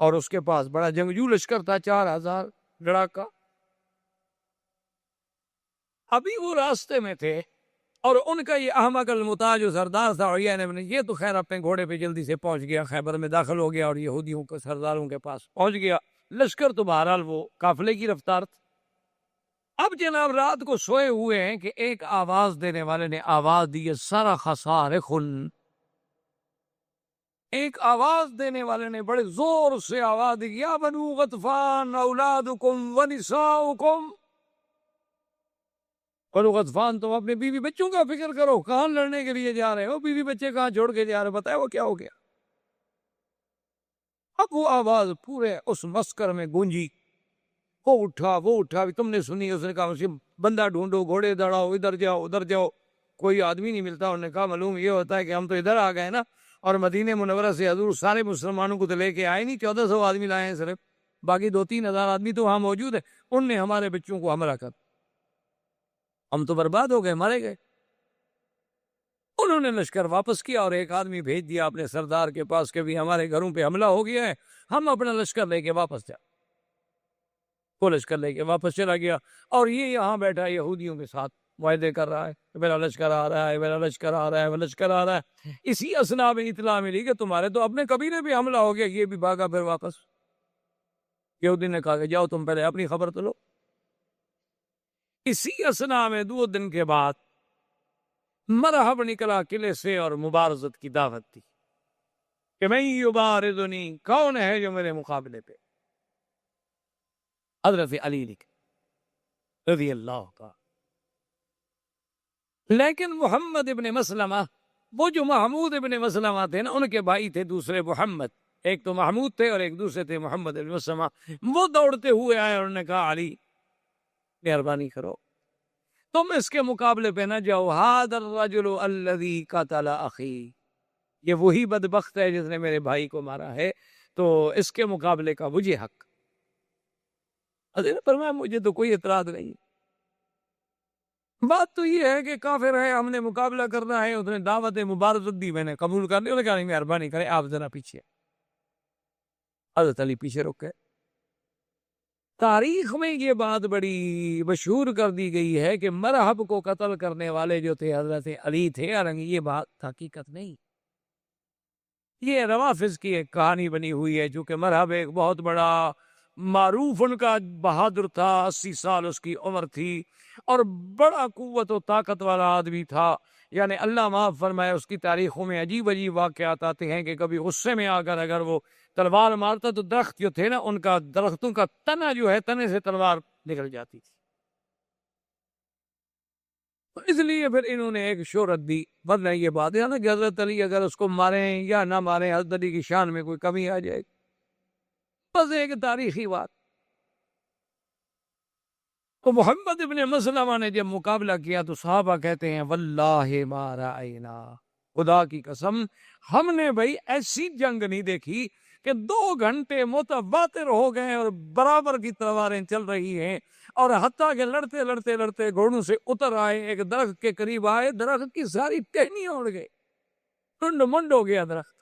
اور اس کے پاس بڑا جنگجو لشکر تھا، 4000 لڑاکا۔ ابھی وہ راستے میں تھے اور ان کا یہ احمق المتا جو سردار تھا عیینہ ابن، یہ تو خیر اپنے گھوڑے پہ جلدی سے پہنچ گیا، خیبر میں داخل ہو گیا اور یہودیوں کے سرداروں کے پاس پہنچ گیا۔ لشکر تو بہرحال وہ قافلے کی رفتار تھا۔ اب جناب رات کو سوئے ہوئے ہیں کہ ایک آواز دینے والے نے آواز دی، صرخ صارخ، ایک آواز دینے والے نے بڑے زور سے آواز دی، یا بنو غطفان اولادکم ونساؤکم، بنو غطفان تم اپنے بیوی بچوں کا فکر کرو، کہاں لڑنے کے لیے جا رہے ہو، بیوی بچے کہاں چھوڑ کے جا رہے ہو، بتائے وہ کیا ہو گیا۔ اب وہ آواز پورے اس مسکر میں گونجی، وہ اٹھا، تم نے سنی، اس نے کہا اسے بندہ ڈھونڈو، گھوڑے دوڑاؤ، ادھر جاؤ ادھر جاؤ، کوئی آدمی نہیں ملتا۔ انہوں نے کہا معلوم یہ ہوتا ہے کہ ہم تو ادھر آ گئے نا، اور مدینہ منورہ سے حضور سارے مسلمانوں کو تو لے کے آئے نہیں، 1400 آدمی لائے ہیں صرف، باقی 2-3 ہزار آدمی تو وہاں موجود ہے، ان نے ہمارے بچوں کو حملہ کر، ہم تو برباد ہو گئے، مارے گئے۔ انہوں نے لشکر واپس کیا اور ایک آدمی بھیج دیا اپنے سردار کے پاس کہ بھی ہمارے گھروں پہ حملہ ہو گیا ہے، ہم اپنا لشکر لے کے واپس جا۔ وہ لشکر لے کے واپس چلا گیا اور یہ یہاں بیٹھا یہودیوں کے ساتھ معاہدے کر رہا ہے کہ میرا لشکر آ رہا ہے، میرا لشکر آ رہا ہے، میرا لشکر آ رہا ہے۔ اسی اثنا میں اطلاع ملی کہ تمہارے تو اپنے قبیلے پہ حملہ ہو گیا، یہ بھی بھاگا پھر واپس۔ یہودی نے کہا کہ جاؤ تم پہلے اپنی خبر تو لو۔ اسی اثنا میں 2 دن کے بعد مرحب نکلا قلعے سے اور مبارزت کی دعوت دی کہ میں یبارزنی، کون ہے جو میرے مقابلے پہ؟ حضرت علی رضی اللہ کا۔ لیکن محمد ابن مسلمہ، وہ جو محمود ابن مسلمہ تھے نا، ان کے بھائی تھے دوسرے محمد، ایک تو محمود تھے اور ایک دوسرے تھے محمد ابن مسلمہ، وہ دوڑتے ہوئے آئے اور انہوں نے کہا علی مہربانی کرو تم اس کے مقابلے پہ نہ جاؤ، ھذا الرجل الذی قتل اخی، یہ وہی بدبخت ہے جس نے میرے بھائی کو مارا ہے، تو اس کے مقابلے کا مجھے حق۔ حضرت نے فرمایا مجھے تو کوئی اعتراض نہیں، بات تو یہ ہے کہ کافر ہے، ہم نے مقابلہ کرنا ہے، اس نے دعوت مبارزت دی، میں نے قبول کر لی۔ انہوں نے کہا نہیں مہربانی کریں آپ ذرا پیچھے۔ حضرت علی پیچھے رک گئے۔ تاریخ میں یہ بات بڑی مشہور کر دی گئی ہے کہ مرحب کو قتل کرنے والے جو تھے حضرت علی تھے، حالانکہ یہ بات حقیقت نہیں، یہ روافظ کی ایک کہانی بنی ہوئی ہے، چونکہ مرحب ایک بہت بڑا معروف ان کا بہادر تھا، 80 سال اس کی عمر تھی اور بڑا قوت و طاقت والا آدمی تھا، یعنی اللہ معاف فرمائے اس کی تاریخوں میں عجیب عجیب واقعات آتے ہیں کہ کبھی غصے میں آ کر اگر وہ تلوار مارتا تو درخت جو تھے نا، ان کا درختوں کا تنا جو ہے، تنے سے تلوار نکل جاتی تھی، تو اس لیے پھر انہوں نے ایک شہرت دی۔ ورنہ یہ بات ہے نا کہ حضرت علی اگر اس کو ماریں یا نہ ماریں، حضرت علی کی شان میں کوئی کمی آ جائے گی، بس ایک تاریخی بات۔ تو محمد ابن مسلمہ نے جب مقابلہ کیا تو صحابہ کہتے ہیں واللہ ما رأینا، خدا کی قسم ہم نے بھائی ایسی جنگ نہیں دیکھی کہ 2 گھنٹے متواتر ہو گئے اور برابر کی تلواریں چل رہی ہیں، اور حتیٰ کہ لڑتے لڑتے لڑتے گھوڑوں سے اتر آئے، ایک درخت کے قریب آئے، درخت کی ساری ٹہنیاں اڑ گئی، ٹنڈ منڈ ہو گیا درخت،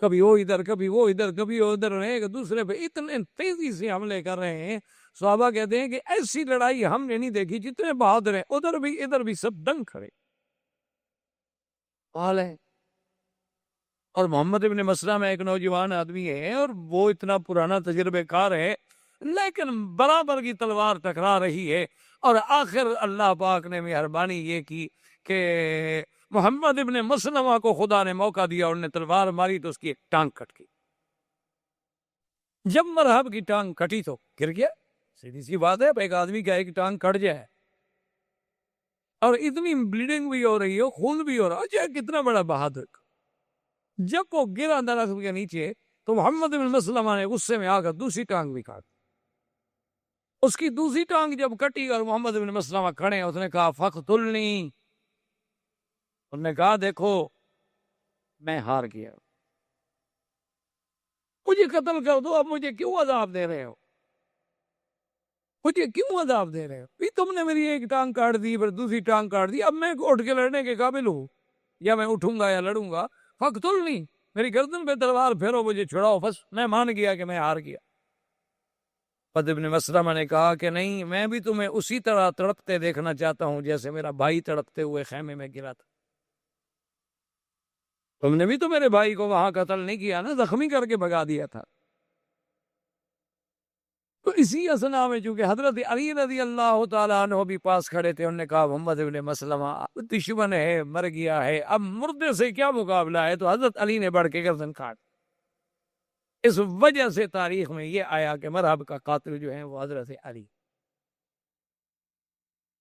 کبھی وہ ادھر کبھی وہ ادھر کبھی وہ ادھر، ایک دوسرے پہ اتنے تیزی سے حملے کر رہے ہیں۔ صحابہ کہتے ہیں کہ ایسی لڑائی ہم نے نہیں دیکھی، جتنے بہادر ہیں ادھر بھی ادھر بھی سب دنگ کھڑے حال ہے۔ اور محمد ابن مسلمہ ایک نوجوان آدمی ہے اور وہ اتنا پرانا تجربے کار ہے، لیکن برابر کی تلوار ٹکرا رہی ہے، اور آخر اللہ پاک نے مہربانی یہ کی کہ محمد ابن مسلمہ کو خدا نے موقع دیا، انہوں نے تلوار ماری تو اس کی ایک ٹانگ کٹ گئی۔ جب مرحب کی ٹانگ کٹی تو گر گیا، سیدھی سی بات ہے، ایک آدمی کا ایک ٹانگ کٹ جائے اور اتنی بلیڈنگ بھی ہو رہی ہو، خون بھی ہو رہا ہے، کتنا بڑا بہادر۔ جب وہ گرا درخت کے نیچے تو محمد بن مسلمہ نے غصے میں آ کر دوسری ٹانگ بھی کاٹ، اس کی دوسری ٹانگ جب کٹی اور محمد بن مسلمہ کھڑے، اس نے کہا فقتلنی، انہوں نے کہا دیکھو میں ہار گیا، مجھے قتل کر دو، اب مجھے کیوں عذاب دے رہے ہو؟ مجھے کیوں عذاب دے رہے ہو؟ بھی تم نے میری ایک ٹانگ کاٹ دی، پھر دوسری ٹانگ کاٹ دی، اب میں اٹھ کے لڑنے کے قابل ہوں، یا میں اٹھوں گا یا لڑوں گا؟ فقتلنی، میری گردن پہ تلوار پھیرو، مجھے چھڑاؤ، بس میں مان گیا کہ میں ہار گیا۔ قد ابن مسلمہ نے کہا کہ نہیں، میں بھی تمہیں اسی طرح تڑپتے دیکھنا چاہتا ہوں جیسے میرا بھائی تڑپتے ہوئے خیمے میں گرا تھا۔ تم نے بھی تو میرے بھائی کو وہاں قتل نہیں کیا نا، زخمی کر کے بھگا دیا تھا۔ تو اسی اسنا میں چونکہ حضرت علی رضی اللہ تعالیٰ عنہ بھی پاس کھڑے تھے، انہوں نے کہا محمد ابن مسلمہ دشمن ہے، مر گیا ہے، اب مردے سے کیا مقابلہ ہے؟ تو حضرت علی نے بڑھ کے گردن کاٹ۔ اس وجہ سے تاریخ میں یہ آیا کہ مرحب کا قاتل جو ہے وہ حضرت علی۔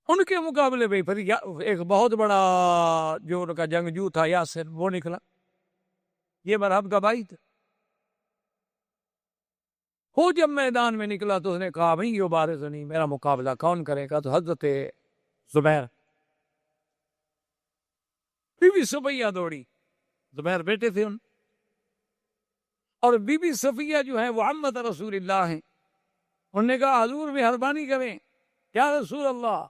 ان کے مقابلے میں پھر ایک بہت بڑا جو ان کا جنگجو تھا یاسر، وہ نکلا، یہ مرحب کا بھائی تھا۔ وہ جب میدان میں نکلا تو اس نے کہا بھائی یہ بارز نہیں، میرا مقابلہ کون کرے گا؟ تو حضرت زبیر، بی بی صفیہ دوڑی، زبیر بیٹے تھے ان، اور بی بی صفیہ جو ہے وہ عمت رسول اللہ ہیں۔ انہوں نے کہا حضور مہربانی کریں، یا رسول اللہ،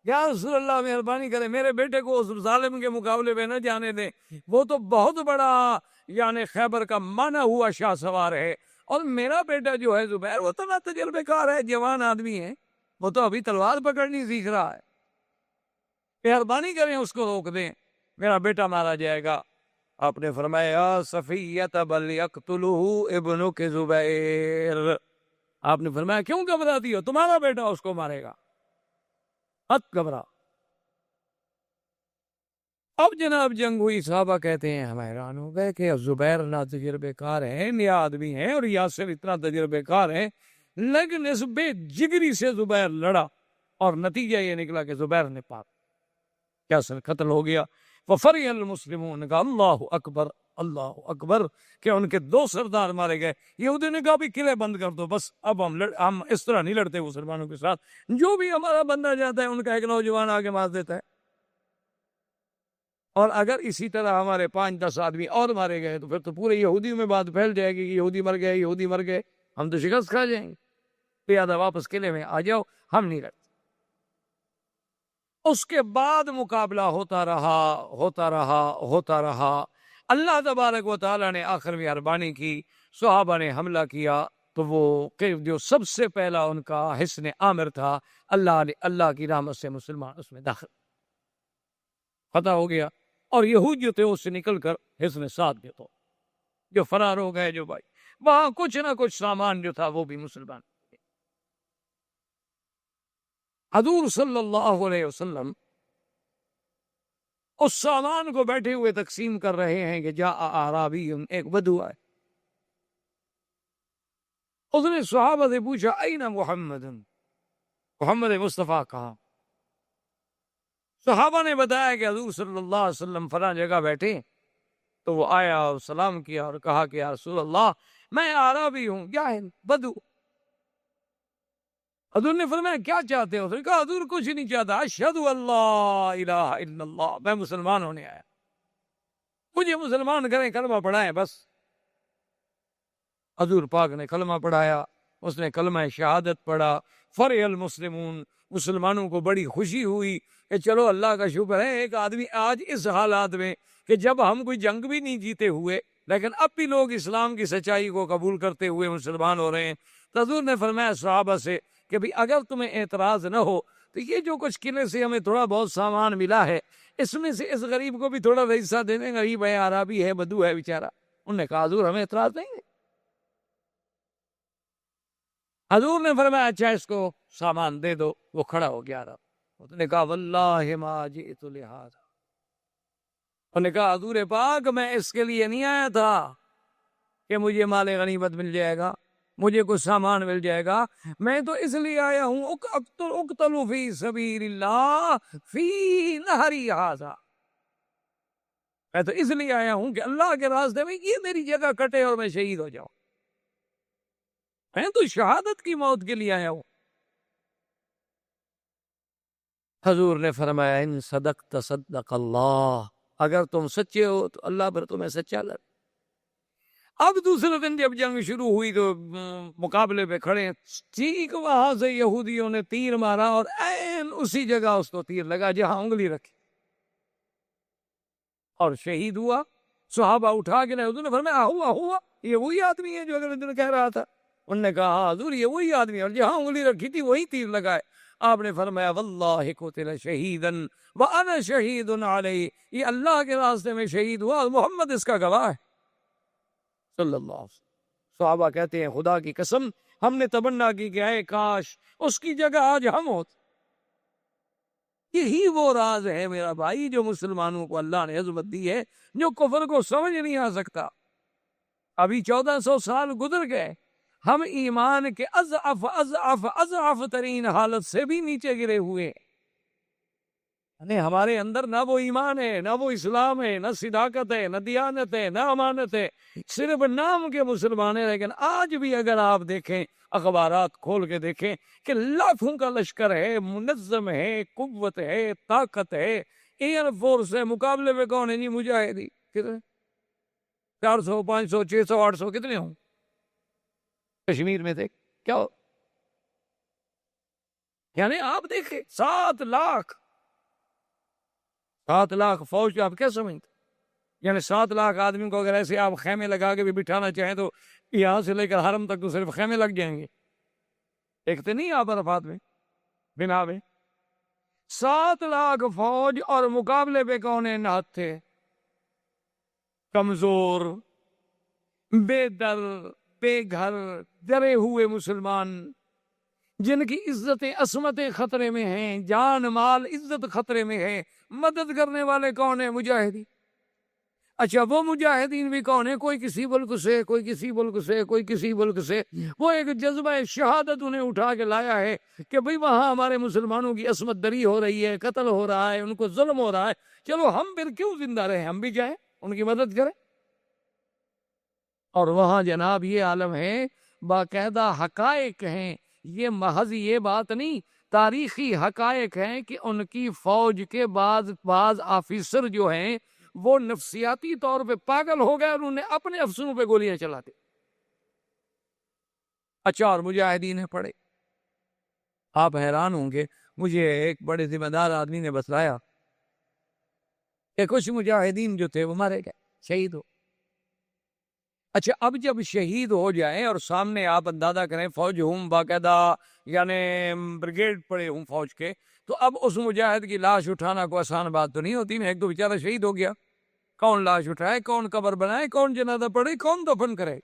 یا رسول اللہ مہربانی کریں، میرے بیٹے کو اس ظالم کے مقابلے میں نہ جانے دیں، وہ تو بہت بڑا یعنی خیبر کا مانا ہوا شاہ سوار ہے، اور میرا بیٹا جو ہے زبیر وہ تو نہ تجربے کار ہے، جوان آدمی ہے، وہ تو ابھی تلوار پکڑنی سیکھ رہا ہے، مہربانی کریں اس کو روک دیں، میرا بیٹا مارا جائے گا۔ آپ نے فرمایا یا صفیۃ بل یقتلہ ابنک زبیر، آپ نے فرمایا کیوں گھبراتی ہو، تمہارا بیٹا اس کو مارے گا، مت گھبرا۔ اب جناب جنگ ہوئی، صحابہ کہتے ہیں ہم حیران ہو گئے کہ زبیر نہ تجربے کار ہے، نیا آدمی ہے، اور یاسر اتنا تجربے کار ہے، لیکن اس بے جگری سے زبیر لڑا، اور نتیجہ یہ نکلا کہ زبیر نے پاک یاسر قتل ہو گیا۔ وفرح المسلمون، کہا اللہ اکبر اللہ اکبر، کہ ان کے دو سردار مارے گئے۔ یہودی نے کہا بھی قلعے بند کر دو، بس اب ہم اس طرح نہیں لڑتے مسلمانوں کے ساتھ، جو بھی ہمارا بندہ جاتا ہے ان کا ایک نوجوان آگے مار دیتا ہے، اور اگر اسی طرح ہمارے 5-10 آدمی اور مارے گئے تو پھر تو پورے یہودیوں میں بات پھیل جائے گی کہ یہودی مر گئے، یہودی مر گئے، ہم تو شکست کھا جائیں گے، لہذا واپس قلعے میں آ جاؤ، ہم نہیں لڑتے۔ اس کے بعد مقابلہ ہوتا رہا ہوتا رہا ہوتا رہا، اللہ تبارک و تعالیٰ نے آخر میں مہربانی کی، صحابہ نے حملہ کیا، تو وہ جو سب سے پہلا ان کا حصن عامر تھا، اللہ نے اللہ کی رحمت سے مسلمان اس میں داخل، فتح ہو گیا، اور یہود جو تھے اس سے نکل کر حصن سعد کے تو جو فرار ہو گئے، جو بھائی وہاں کچھ نہ کچھ سامان جو تھا وہ بھی مسلمان۔ حضور صلی اللہ علیہ وسلم اس سامان کو بیٹھے ہوئے تقسیم کر رہے ہیں کہ جاء اعرابی، ایک بدو آئے، اس نے صحابہ سے پوچھا این محمد، محمد مصطفیٰ کہاں؟ صحابہ نے بتایا کہ حضور صلی اللہ علیہ وسلم فلاں جگہ بیٹھے، تو وہ آیا اور سلام کیا اور کہا کہ یا رسول اللہ میں اعرابی ہوں، جاہل بدو۔ حضور نے فرمایا کیا چاہتے ہو؟ اس نے کہا حضور کچھ نہیں چاہتا، اشہد اللہ الہ الا اللہ، میں مسلمان ہونے آیا، مجھے مسلمان کریں، کلمہ پڑھائیں بس۔ حضور پاک نے کلمہ پڑھایا، اس نے کلمہ شہادت پڑھا، فرح المسلمون، مسلمانوں کو بڑی خوشی ہوئی کہ چلو اللہ کا شکر ہے، ایک آدمی آج اس حالات میں کہ جب ہم کوئی جنگ بھی نہیں جیتے ہوئے لیکن اب بھی لوگ اسلام کی سچائی کو قبول کرتے ہوئے مسلمان ہو رہے ہیں۔ تو حضور نے فرمایا صحابہ سے کہ بھی اگر تمہیں اعتراض نہ ہو تو یہ جو کچھ قلعے سے ہمیں تھوڑا بہت سامان ملا ہے، اس میں سے اس غریب کو بھی تھوڑا سا حصہ دے دیں، غریب ہے، عربی ہے، بدو ہے بیچارہ۔ انہوں نے کہا حضور ہمیں اعتراض نہیں ہے۔ حضور نے فرمایا اچھا اس کو سامان دے دو، وہ کھڑا ہو گیا رہا، اس نے کہا واللہ ما جئت لہذا، انہوں نے کہا حضور پاک میں اس کے لیے نہیں آیا تھا کہ مجھے مال غنیمت مل جائے گا، مجھے کچھ سامان مل جائے گا، میں تو اس لیے آیا ہوں اقتل فی سبیل اللہ فی نہری ھذا، میں تو اس لیے آیا ہوں کہ اللہ کے راستے میں یہ میری جگہ کٹے اور میں شہید ہو جاؤں، میں تو شہادت کی موت کے لیے آیا ہوں۔ حضور نے فرمایا ان صدقت صدق اللہ، اگر تم سچے ہو تو اللہ پر تمہیں سچا لگ۔ اب دوسرے دن جب جنگ شروع ہوئی تو مقابلے پہ کھڑے ہیں، ٹھیک وہاں سے یہودیوں نے تیر مارا اور عین اسی جگہ اس کو تیر لگا جہاں انگلی رکھی اور شہید ہوا۔ صحابہ اٹھا کے حضور نے فرمایا ہوا ہوا، یہ وہی آدمی ہے جو اگلے دن کہہ رہا تھا؟ انہوں نے کہا ہاں حضور یہ وہی آدمی ہے، اور جہاں انگلی رکھی تھی وہی تیر لگائے۔ آپ نے فرمایا واللہ قتل شہیدا وانا شہید علیہ، یہ اللہ کے راستے میں شہید ہوا اور محمد اس کا گواہ ہے صلی اللہ علیہ وسلم۔ صحابہ کہتے ہیں خدا کی قسم ہم نے تمنا کی کہ اے کاش اس کی جگہ آج ہم ہوتے۔ یہی وہ راز ہے میرا بھائی جو مسلمانوں کو اللہ نے عظمت دی ہے، جو کفر کو سمجھ نہیں آ سکتا۔ ابھی 1400 سال گزر گئے، ہم ایمان کے اضعف اضعف اضعف ترین حالت سے بھی نیچے گرے ہوئے ہیں۔ یعنی ہمارے اندر نہ وہ ایمان ہے، نہ وہ اسلام ہے، نہ صداقت ہے، نہ دیانت ہے، نہ امانت ہے، صرف نام کے مسلمان ہیں۔ لیکن آج بھی اگر آپ دیکھیں، اخبارات کھول کے دیکھیں کہ لاکھوں کا لشکر ہے، منظم ہے، قوت ہے، طاقت ہے، ایئر فورس ہے، مقابلے میں کون ہے؟ نہیں مجاہدی کتنے؟ 400 500 600 800 کتنے ہوں؟ کشمیر میں دیکھ کیا ہو؟ یعنی آپ دیکھیں 7 لاکھ فوج آپ کیا سمجھتے؟ یعنی 7 لاکھ آدمی کو اگر ایسے آپ خیمے لگا کے بھی بٹھانا چاہیں تو یہاں سے لے کر حرم تک تو صرف خیمے لگ جائیں گے، دیکھتے نہیں آپ عرفات میں بنا میں 7 لاکھ فوج، اور مقابلے پہ کون ہے؟ نہت تھے، کمزور، بے در بے گھر، ڈرے ہوئے مسلمان، جن کی عزتیں عصمتیں خطرے میں ہیں، جان مال عزت خطرے میں ہے۔ مدد کرنے والے کون ہیں؟ مجاہدین۔ اچھا وہ مجاہدین بھی کون ہیں؟ کوئی کسی ملک سے، کوئی کسی ملک سے، کوئی کسی ملک سے۔ وہ ایک جذبہ شہادت انہیں اٹھا کے لایا ہے کہ بھئی وہاں ہمارے مسلمانوں کی عصمت دری ہو رہی ہے، قتل ہو رہا ہے، ان کو ظلم ہو رہا ہے، چلو ہم پھر کیوں زندہ رہیں، ہم بھی جائیں ان کی مدد کریں۔ اور وہاں جناب یہ عالم ہے، باقاعدہ حقائق ہیں، یہ محض یہ بات نہیں، تاریخی حقائق ہیں کہ ان کی فوج کے بعض آفیسر جو ہیں وہ نفسیاتی طور پہ پاگل ہو گئے اور انہوں نے اپنے افسروں پہ گولیاں چلا دی۔ اچھا اور مجاہدین پڑے، آپ حیران ہوں گے، مجھے ایک بڑے ذمہ دار آدمی نے بتلایا کہ کچھ مجاہدین جو تھے وہ مارے گئے، شہید ہو۔ اچھا اب جب شہید ہو جائیں اور سامنے آپ اندازہ کریں فوج ہوں باقاعدہ، یعنی بریگیڈ پڑے ہوں فوج کے، تو اب اس مجاہد کی لاش اٹھانا کوئی آسان بات تو نہیں ہوتی۔ میں ایک تو بیچارہ شہید ہو گیا، کون لاش اٹھائے، کون قبر بنائے، کون جنازہ پڑھے، کون دفن کرے؟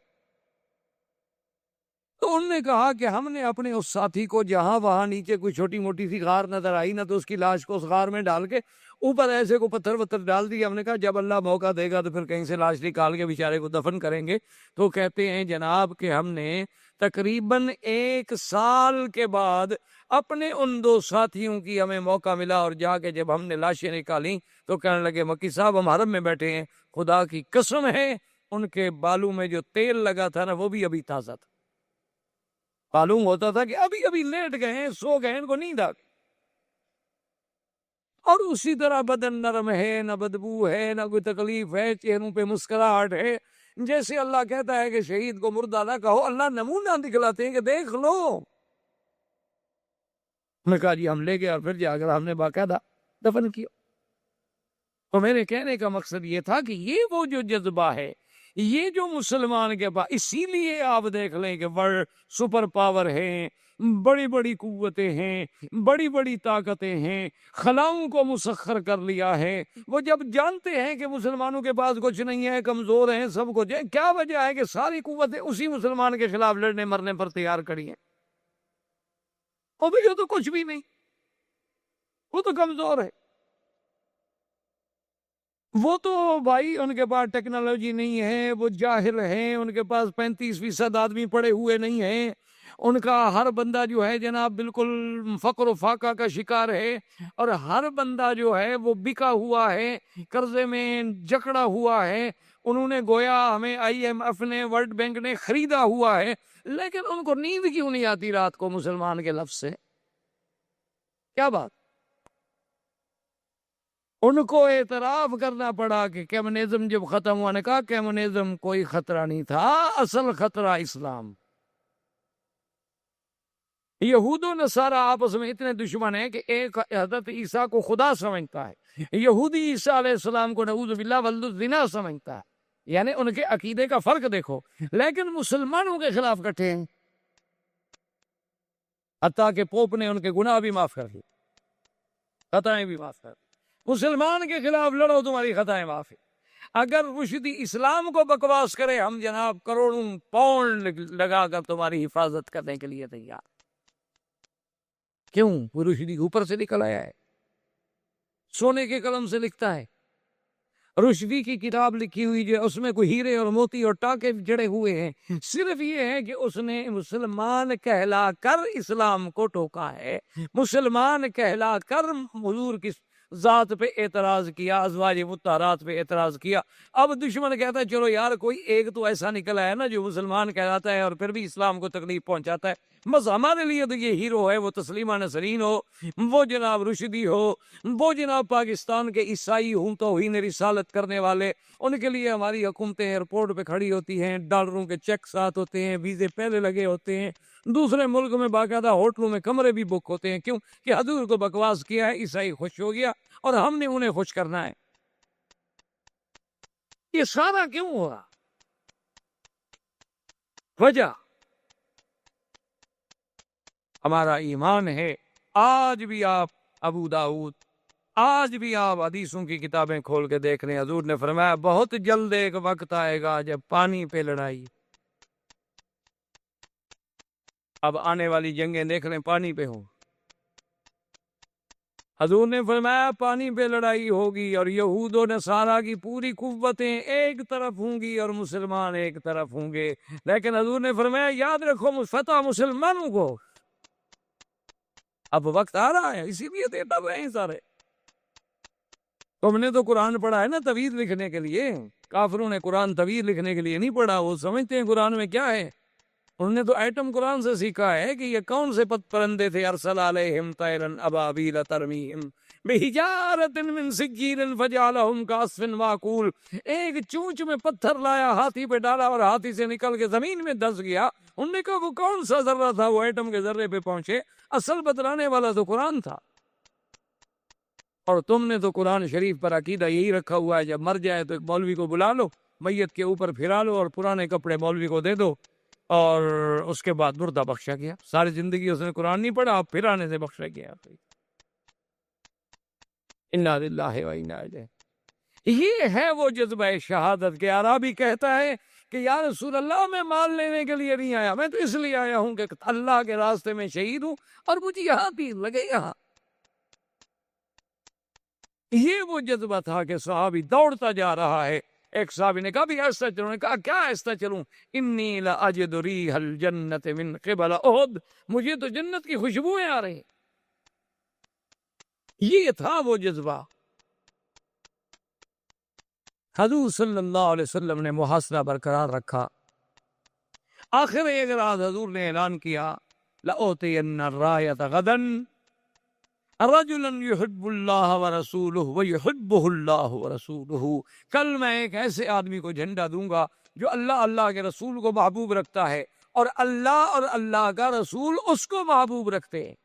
تو انہوں نے کہا کہ ہم نے اپنے اس ساتھی کو جہاں وہاں نیچے کوئی چھوٹی موٹی سی غار نظر آئی، نہ تو اس کی لاش کو اس غار میں ڈال کے اوپر ایسے کو پتھر وتھر ڈال دیا۔ ہم نے کہا جب اللہ موقع دے گا تو پھر کہیں سے لاش نکال کے بیچارے کو دفن کریں گے۔ تو کہتے ہیں جناب کہ ہم نے تقریباً 1 سال کے بعد اپنے ان 2 ساتھیوں کی ہمیں موقع ملا، اور جا کے جب ہم نے لاشیں نکالیں تو کہنے لگے مکی صاحب ہم حرم میں بیٹھے ہیں، خدا کی قسم ہے ان کے بالوں میں جو تیل لگا تھا نا وہ بھی ابھی تازہ تھا، معلوم ہوتا تھا کہ ابھی ابھی لیٹ گئے ہیں، سو گئے ہیں، ان کو نیند آ گئی۔ اور اسی طرح بدن نرم ہے، نہ بدبو ہے، نہ کوئی تکلیف ہے، چہروں پہ مسکراہٹ ہے۔ جیسے اللہ کہتا ہے کہ شہید کو مردہ نہ کہو، اللہ نمونہ دکھلاتے ہیں کہ دیکھ لو۔ میں کہا جی ہم لے گئے اور پھر جا کر ہم نے باقاعدہ دفن کیا۔ تو میرے کہنے کا مقصد یہ تھا کہ یہ وہ جو جذبہ ہے، یہ جو مسلمان کے پاس، اسی لیے آپ دیکھ لیں کہ ورلڈ سپر پاور ہیں، بڑی بڑی قوتیں ہیں، بڑی بڑی طاقتیں ہیں، خلاؤں کو مسخر کر لیا ہے۔ وہ جب جانتے ہیں کہ مسلمانوں کے پاس کچھ نہیں ہے، کمزور ہیں، سب کچھ ہے، کیا وجہ ہے کہ ساری قوتیں اسی مسلمان کے خلاف لڑنے مرنے پر تیار کھڑی ہیں؟ اور بھئی وہ تو کچھ بھی نہیں، وہ تو کمزور ہے، وہ تو بھائی ان کے پاس ٹیکنالوجی نہیں ہے، وہ جاہل ہیں، ان کے پاس 35% آدمی پڑے ہوئے نہیں ہیں، ان کا ہر بندہ جو ہے جناب بالکل فقر و فاقہ کا شکار ہے، اور ہر بندہ جو ہے وہ بکا ہوا ہے، قرضے میں جکڑا ہوا ہے۔ انہوں نے گویا ہمیں IMF نے، ورلڈ بینک نے خریدا ہوا ہے، لیکن ان کو نیند کیوں نہیں آتی رات کو مسلمان کے لفظ سے؟ کیا بات؟ ان کو اعتراف کرنا پڑا کہ کمیونزم جب ختم ہوا، نے کہا کمیونزم کوئی خطرہ نہیں تھا، اصل خطرہ اسلام۔ یہود و نصارہ آپس میں اتنے دشمن ہیں کہ ایک حضرت عیسیٰ کو خدا سمجھتا ہے، یہودی عیسیٰ علیہ السلام کو نعوذ باللہ ولد الزنا سمجھتا ہے، یعنی ان کے عقیدے کا فرق دیکھو، لیکن مسلمانوں کے خلاف کٹھے ہیں، حتیٰ کہ پوپ نے ان کے گناہ بھی معاف کر دی، خطائیں بھی معاف کر دی۔ مسلمان کے خلاف لڑو، تمہاری خطائیں معاف ہے۔ اگر رشدی اسلام کو بکواس کرے، ہم جناب کروڑوں پاؤنڈ لگا کر تمہاری حفاظت کرنے کے لیے تیار۔ کیوں؟ وہ رشدی اوپر سے نکل آیا ہے، سونے کے قلم سے لکھتا ہے۔ رشدی کی کتاب لکھی ہوئی جو اس میں کوئی ہیرے اور موتی اور ٹانکے جڑے ہوئے ہیں، صرف یہ ہے کہ اس نے مسلمان کہلا کر اسلام کو ٹوکا ہے، مسلمان کہلا کر حضور کی ذات پہ اعتراض کیا، ازواج مطہرات پہ اعتراض کیا۔ اب دشمن کہتا ہے چلو یار کوئی ایک تو ایسا نکلا ہے نا جو مسلمان کہلاتا ہے اور پھر بھی اسلام کو تکلیف پہنچاتا ہے، بس ہمارے لیے تو یہ ہیرو ہے، وہ تسلیمہ نسرین ہو، وہ جناب رشدی ہو، وہ جناب پاکستان کے عیسائی ہوں توہین رسالت کرنے والے، ان کے لیے ہماری حکومتیں ایئرپورٹ پہ کھڑی ہوتی ہیں، ڈالروں کے چیک ساتھ ہوتے ہیں، ویزے پہلے لگے ہوتے ہیں، دوسرے ملک میں باقاعدہ ہوٹلوں میں کمرے بھی بک ہوتے ہیں۔ کیوں کہ حضور کو بکواس کیا ہے، عیسائی خوش ہو گیا اور ہم نے انہیں خوش کرنا ہے۔ یہ سارا کیوں ہوا؟ وجہ ہمارا ایمان ہے۔ آج بھی آپ ابو داؤد، آج بھی آپ حدیثوں کی کتابیں کھول کے دیکھ لیں، حضور نے فرمایا بہت جلد ایک وقت آئے گا جب پانی پہ لڑائی۔ اب آنے والی جنگیں دیکھ لیں، پانی پہ ہوں۔ حضور نے فرمایا پانی پہ لڑائی ہوگی اور یہود و نصارہ کی پوری قوتیں ایک طرف ہوں گی اور مسلمان ایک طرف ہوں گے، لیکن حضور نے فرمایا یاد رکھو فتح مسلمانوں کو۔ اب وقت آ رہا ہے، اسی لیے دیتا ہوئے ہیں سارے۔ تم نے تو قرآن پڑھا ہے نا طویل لکھنے کے لیے، کافروں نے قرآن طویل لکھنے کے لیے نہیں پڑھا، وہ سمجھتے ہیں قرآن میں کیا ہے۔ انہوں نے تو ایٹم قرآن سے سیکھا ہے کہ یہ کون سے پرندے تھے، ارسل علیہم طیرا ابابیل ترمیہم بحجارۃ من سجیل فجعلہم کعصف معقول۔ ایک چونچ میں پتھر لایا، ہاتھی پہ ڈالا اور ہاتھی سے نکل کے زمین میں دس گیا۔ انہوں نے کہا وہ کون سا ذرہ تھا، وہ ایٹم کے ذرے پہ پہنچے۔ اصل بتلانے والا تو قرآن تھا، اور تم نے تو قرآن شریف پر عقیدہ یہی رکھا ہوا ہے جب مر جائے تو ایک مولوی کو بلا لو، میت کے اوپر پھرا لو اور پرانے کپڑے مولوی کو دے دو، اور اس کے بعد مردہ بخشا گیا۔ ساری زندگی اس نے قرآن نہیں پڑھا، اب پھرانے سے بخشا گیا۔ انا للہ و انا الیہ۔ یہ ہے وہ جذبہ شہادت کے۔ عربی کہتا ہے کہ یا رسول اللہ میں مال لینے کے لیے نہیں آیا، میں تو اس لیے آیا ہوں کہ اللہ کے راستے میں شہید ہوں اور مجھے یہاں تیر لگے یہاں۔ یہ وہ جذبہ تھا کہ صحابی دوڑتا جا رہا ہے۔ ایک صحابی نے کہا بھی ایسا چلوں، نے کہا کیا ایسا چلوں؟ انی لاجد ریح الجنت من قبل احد، مجھے تو جنت کی خوشبوئیں آ رہی۔ یہ تھا وہ جذبہ۔ حضور صلی اللہ علیہ وسلم نے محاصرہ برقرار رکھا۔ آخر ایک رات حضور نے اعلان کیا لأوتین الرایۃ غدا رجلا یحب اللہ ورسولہ ویحبہ اللہ ورسولہ، کل میں ایک ایسے آدمی کو جھنڈا دوں گا جو اللہ کے رسول کو محبوب رکھتا ہے اور اللہ کا رسول اس کو محبوب رکھتے ہیں۔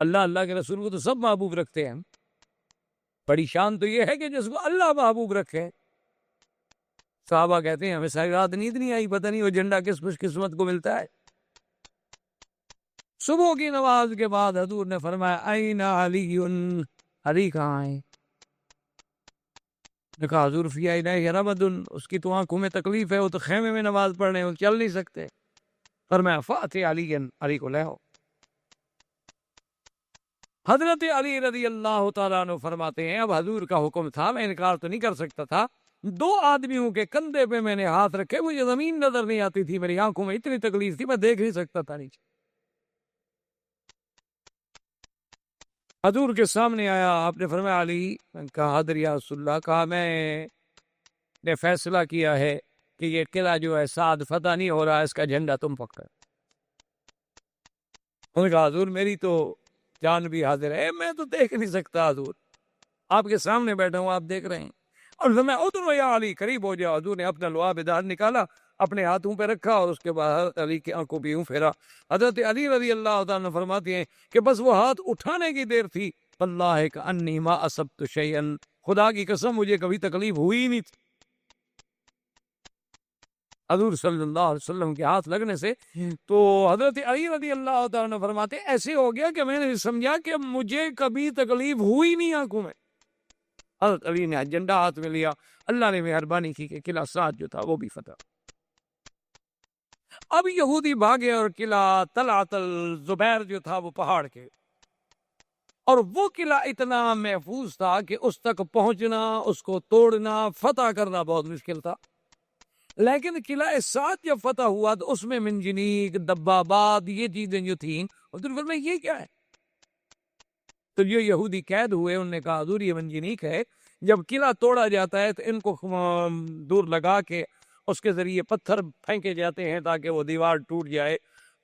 اللہ کے رسول کو تو سب محبوب رکھتے ہیں، بڑی شان تو یہ ہے کہ جس کو اللہ محبوب رکھے۔ صحابہ کہتے ہیں ہمیں ساری رات نیند نہیں آئی، پتہ نہیں وہ جھنڈا کس خوش قسمت کو ملتا ہے۔ صبح کی نماز کے بعد حضور نے فرمایا این علی، علی کہاں ہے؟ نے کہا حضور فی عینیہ رمد، اس کی تو آنکھوں میں تکلیف ہے، وہ تو خیمے میں نماز پڑھ رہے ہیں، وہ چل نہیں سکتے۔ فرمایا فأت علی، علی کو لے آؤ۔ حضرت علی رضی اللہ تعالیٰ عنہ فرماتے ہیں اب حضور کا حکم تھا، میں انکار تو نہیں کر سکتا تھا۔ دو آدمیوں کے کندھے پہ میں نے ہاتھ رکھے، مجھے زمین نظر نہیں آتی تھی، میری آنکھوں میں اتنی تکلیف تھی میں دیکھ نہیں سکتا تھا نیچے۔ حضور کے سامنے آیا، آپ نے فرمایا علی، میں کہا حاضر یا رسول اللہ، کہا میں نے فیصلہ کیا ہے کہ یہ قلعہ جو ہے سعد فتح نہیں ہو رہا، اس کا جھنڈا تم پکڑ۔ انہوں نے کہا حضور میری تو جان بھی حاضر ہے، میں تو دیکھ نہیں سکتا حضور۔ آپ کے سامنے بیٹھا ہوں، آپ دیکھ رہے ہیں. اور میں ادھر یا علی، قریب ہو جاؤ. حضور نے اپنا لعاب دار نکالا، اپنے ہاتھوں پہ رکھا، اور اس کے بعد حضرت علی کی آنکھوں پہ یوں پھیرا. حضرت علی رضی اللہ تعالیٰ عنہ فرماتے ہیں کہ بس وہ ہاتھ اٹھانے کی دیر تھی، اللہ کا انی ما اصبت شیئا، خدا کی قسم مجھے کبھی تکلیف ہوئی ہی نہیں تھی. حضور صلی اللہ علیہ وسلم کے ہاتھ لگنے سے. تو حضرت علی رضی اللہ تعالیٰ عنہ فرماتے ہیں ایسے ہو گیا کہ میں نے سمجھا کہ مجھے کبھی تکلیف ہوئی نہیں آنکھوں میں. حضرت علی نے جھنڈا ہاتھ میں لیا، اللہ نے مہربانی کی کہ قلعہ سعد جو تھا وہ بھی فتح. اب یہودی بھاگے اور قلعہ طلعت الزبیر جو تھا وہ پہاڑ کے، اور وہ قلعہ اتنا محفوظ تھا کہ اس تک پہنچنا، اس کو توڑنا، فتح کرنا بہت مشکل تھا. لیکن قلعہ سعد جب فتح ہوا تو اس میں منجنیق، دبابات، یہ چیزیں جو تھیں، حضور میں یہ کیا ہے؟ تو جو یہودی قید ہوئے انہوں نے کہا حضور یہ منجنیق ہے، جب قلعہ توڑا جاتا ہے تو ان کو دور لگا کے اس کے ذریعے پتھر پھینکے جاتے ہیں تاکہ وہ دیوار ٹوٹ جائے.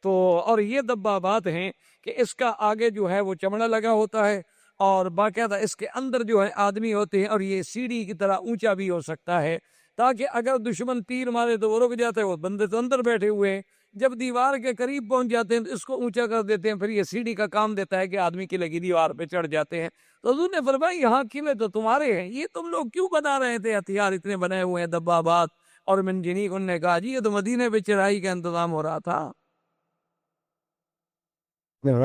تو اور یہ دبابات ہیں کہ اس کا آگے جو ہے وہ چمڑا لگا ہوتا ہے، اور باقاعدہ اس کے اندر جو ہے آدمی ہوتے ہیں، اور یہ سیڑھی کی طرح اونچا بھی ہو سکتا ہے تاکہ اگر دشمن تیر مارے تو وہ رک جاتے ہیں، وہ بندے تو اندر بیٹھے ہوئے ہیں. جب دیوار کے قریب پہنچ جاتے ہیں تو اس کو اونچا کر دیتے ہیں، پھر یہ سیڑھی کا کام دیتا ہے کہ آدمی کی لگی دیوار پہ چڑھ جاتے ہیں. تو حضور نے فرمایا یہاں قلعے تو تمہارے ہیں، یہ تم لوگ کیوں بنا رہے تھے؟ ہتھیار اتنے بنے ہوئے ہیں، دبابات اور منجنیق. انہوں نے کہا جی یہ تو مدینے پہ چڑھائی کا انتظام ہو رہا تھا.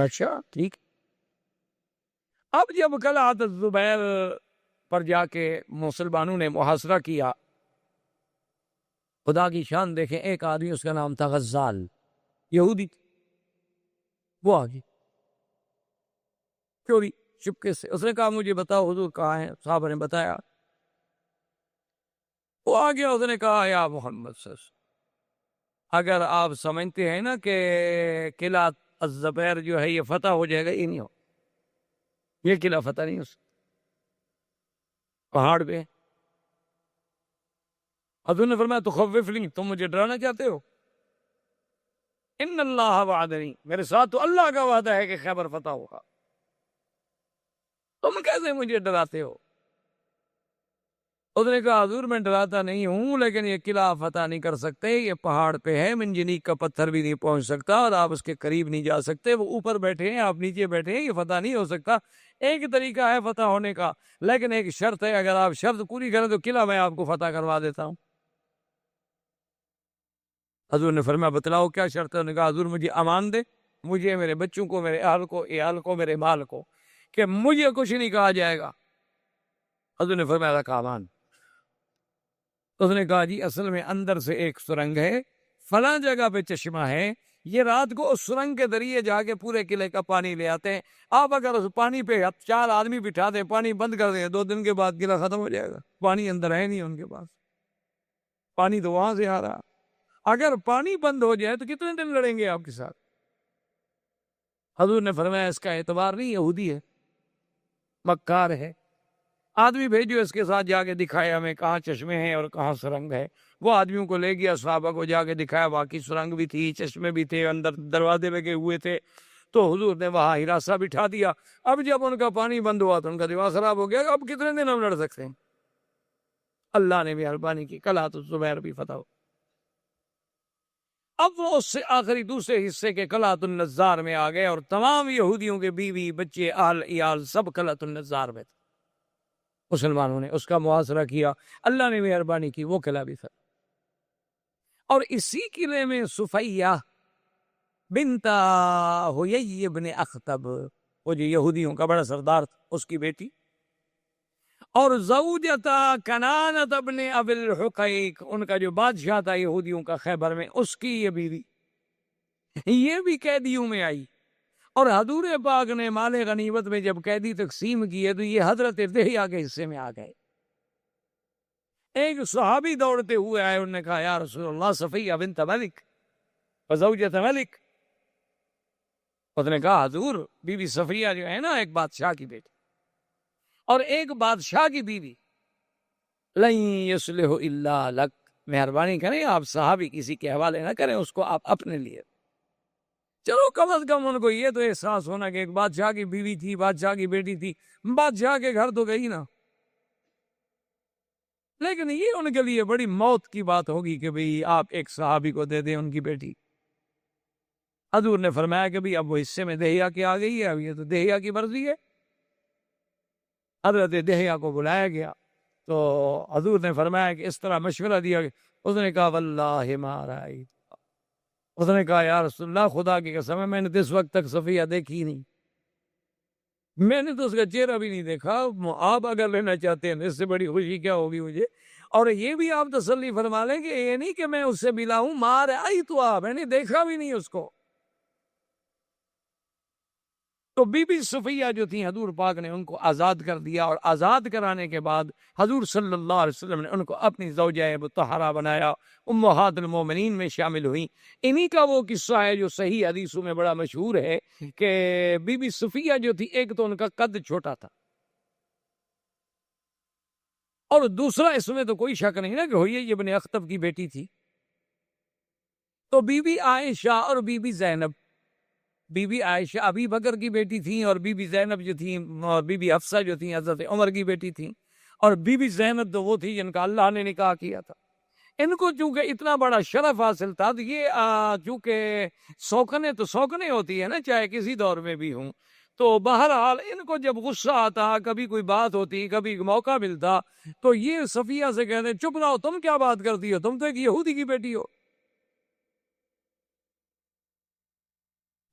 اچھا ٹھیک. اب جب قلعۃ الزبیر پر جا کے مسلمانوں نے محاصرہ کیا، خدا کی شان دیکھیں، ایک آدمی اس کا نام تھا غزال، یہودی، وہ آ گئی چوری چپکے سے. اس نے کہا مجھے بتاؤ حضور کہاں ہیں؟ صحابہ نے بتایا. وہ آ گیا، اس نے کہا یا محمد صلی اللہ علیہ وسلم، اگر آپ سمجھتے ہیں نا کہ قلعہ الزبیر جو ہے یہ فتح ہو جائے گا، یہ نہیں ہو، یہ قلعہ فتح نہیں ہو سکتا، پہاڑ پہ. حضور نے فرمایا تخوفنی، تم مجھے ڈرانا چاہتے ہو؟ ان اللہ وعدنی، میرے ساتھ تو اللہ کا وعدہ ہے کہ خیبر فتح ہوگا، تم کیسے مجھے ڈراتے ہو؟ اس نے کہا حضور میں ڈراتا نہیں ہوں، لیکن یہ قلعہ فتح نہیں کر سکتے، یہ پہاڑ پہ ہے، منجنیق کا پتھر بھی نہیں پہنچ سکتا، اور آپ اس کے قریب نہیں جا سکتے، وہ اوپر بیٹھے ہیں آپ نیچے بیٹھے ہیں، یہ فتح نہیں ہو سکتا. ایک طریقہ ہے فتح ہونے کا، لیکن ایک شرط ہے، اگر آپ شرط پوری کریں تو قلعہ میں آپ کو فتح کروا دیتا ہوں. حضور نے فرمایا بتلاؤ کیا شرط ہے؟ انہوں نے کہا حضور مجھے امان دے، مجھے، میرے بچوں کو، میرے اہل کو، میرے مال کو، کہ مجھے کچھ نہیں کہا جائے گا. حضور نے فرمایا کا امان. اس نے کہا جی اصل میں اندر سے ایک سرنگ ہے، فلاں جگہ پہ چشمہ ہے، یہ رات کو اس سرنگ کے ذریعے جا کے پورے قلعے کا پانی لے آتے ہیں. آپ اگر اس پانی پہ 4 آدمی بٹھا دیں، پانی بند کر دیں، 2 دن کے بعد قلعہ ختم ہو جائے گا. پانی اندر ہے نہیں ان کے پاس، پانی تو وہاں سے آ رہا. اگر پانی بند ہو جائے تو کتنے دن لڑیں گے آپ کے ساتھ؟ حضور نے فرمایا اس کا اعتبار نہیں، یہودی ہے، مکار ہے، آدمی بھیجو اس کے ساتھ جا کے دکھائے ہمیں کہاں چشمے ہیں اور کہاں سرنگ ہے. وہ آدمیوں کو لے گیا، صحابہ کو جا کے دکھایا، باقی سرنگ بھی تھی، چشمے بھی تھے، اندر دروازے لگے ہوئے تھے. تو حضور نے وہاں ہراسہ بٹھا دیا. اب جب ان کا پانی بند ہوا تو ان کا دماغ خراب ہو گیا، اب کتنے دن ہم لڑ سکتے ہیں؟ اللہ نے مہربانی کی، قلعۃ الزبیر بھی فتح ہو. اب وہ اس سے آخری دوسرے حصے کے قلعۃ النزار میں آ گئے، اور تمام یہودیوں کے بیوی بچے اہل عیال سب قلعۃ النزار میں تھے. مسلمانوں نے اس کا محاصرہ کیا، اللہ نے مہربانی کی، وہ قلعہ بھی تھا. اور اسی قلعے میں صفیہ بنت حیی بن اخطب، وہ جو یہودیوں کا بڑا سردار تھا، اس کی بیٹی، اور زوجتا کنانت ابن ابی الحقیق، ان کا جو بادشاہ تھا یہودیوں کا خیبر میں، اس کی یہ بیوی، یہ بھی قیدیوں میں آئی. اور حضور پاک نے مال غنیمت میں جب قیدی تقسیم کیے تو یہ حضرت دہیہ کے حصے میں آ گئے. ایک صحابی دوڑتے ہوئے آئے، انہوں نے کہا یا رسول اللہ صفیہ بنت ملک وزوجۃ ملک. اس نے کہا حضور بی بی صفیہ جو ہے نا ایک بادشاہ کی بیٹی اور ایک بادشاہ کی بیوی، لن یصلح الا لک، مہربانی کریں آپ صحابی کسی کے حوالے نہ کریں، اس کو آپ اپنے لیے. چلو کم از کم ان کو یہ تو احساس ہونا کہ ایک بادشاہ کی بیوی تھی، بادشاہ کی بیٹی تھی، بادشاہ کے گھر تو گئی نا، لیکن یہ ان کے لیے بڑی موت کی بات ہوگی کہ بھئی آپ ایک صحابی کو دے دیں ان کی بیٹی۔ حضور نے فرمایا کہ بھئی اب وہ حصے میں دہیا کی آ گئی ہے، اب یہ تو دہیا کی مرضی ہے۔ حضرت دہیا کو بلایا گیا تو حضور نے فرمایا کہ اس طرح مشورہ دیا کہ اس نے کہا واللہ ما رأیت، اس نے کہا یا رسول اللہ خدا کی قسم ہے میں نے تو اس وقت تک صفیہ دیکھی نہیں، میں نے تو اس کا چہرہ بھی نہیں دیکھا، آپ اگر لینا چاہتے ہیں اس سے بڑی خوشی کیا ہوگی مجھے۔ اور یہ بھی آپ تسلی فرما لیں کہ یہ نہیں کہ میں اس سے ملا ہوں، ما رأیت میں نے دیکھا بھی نہیں اس کو۔ تو بی بی صفیہ جو تھیں حضور پاک نے ان کو آزاد کر دیا، اور آزاد کرانے کے بعد حضور صلی اللہ علیہ وسلم نے ان کو اپنی زوجہ مطہرہ بنایا، امہات المومنین میں شامل ہوئیں۔ انہی کا وہ قصہ ہے جو صحیح حدیثوں میں بڑا مشہور ہے کہ بی بی صفیہ جو تھی ایک تو ان کا قد چھوٹا تھا، اور دوسرا اس میں تو کوئی شک نہیں نا کہ ہوئی ابن اخطب کی بیٹی تھی۔ تو بی بی عائشہ اور Bibi Bibi Zainab, Bibi Bibi Aisha Abi Bakr کی بیٹی تھیں، اور بی بی زینب جو تھیں اور بی بی حفصہ جو تھیں حضرت عمر کی بیٹی تھیں، اور بی بی زینب تو وہ تھی جن کا اللہ نے نکاح کیا تھا۔ ان کو چونکہ اتنا بڑا شرف حاصل تھا تو یہ چونکہ سوکنے تو سوکنے ہوتی ہے نا چاہے کسی دور میں بھی ہوں، تو بہرحال ان کو جب غصہ آتا، کبھی کوئی بات ہوتی، کبھی موقع ملتا، تو یہ صفیہ سے کہتے چپ رہو، تم کیا بات کرتی ہو، تم تو ایک یہودی کی بیٹی ہو۔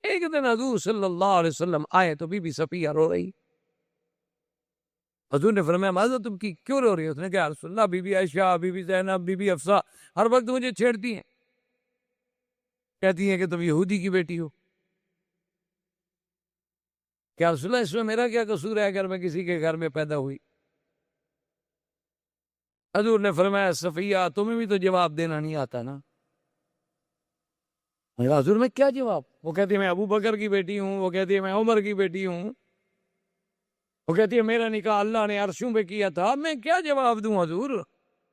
ایک دن حضور صلی اللہ علیہ وسلم آئے تو بی بی صفیہ رو رہی۔ حضور نے فرمایا معاذ تم کی کیوں رو رہی ہو؟ اس نے کہا رسول اللہ Bibi Bibi Aisha, Bibi Bibi Zainab, Bibi Bibi Hafsa ہر وقت مجھے چھیڑتی ہیں، کہتی ہیں کہ تم یہودی کی بیٹی ہو۔ کیا رسول اللہ اس میں میرا کیا قصور ہے اگر میں کسی کے گھر میں پیدا ہوئی؟ حضور نے فرمایا صفیہ تمہیں بھی تو جواب دینا نہیں آتا نا۔ حضور میں کیا جواب؟ وہ کہتی ہے میں ابو بکر کی بیٹی ہوں، وہ کہتی ہے میں عمر کی بیٹی ہوں، وہ کہتی ہے میرا نکاح اللہ نے عرشوں پہ کیا تھا، میں کیا جواب دوں حضور؟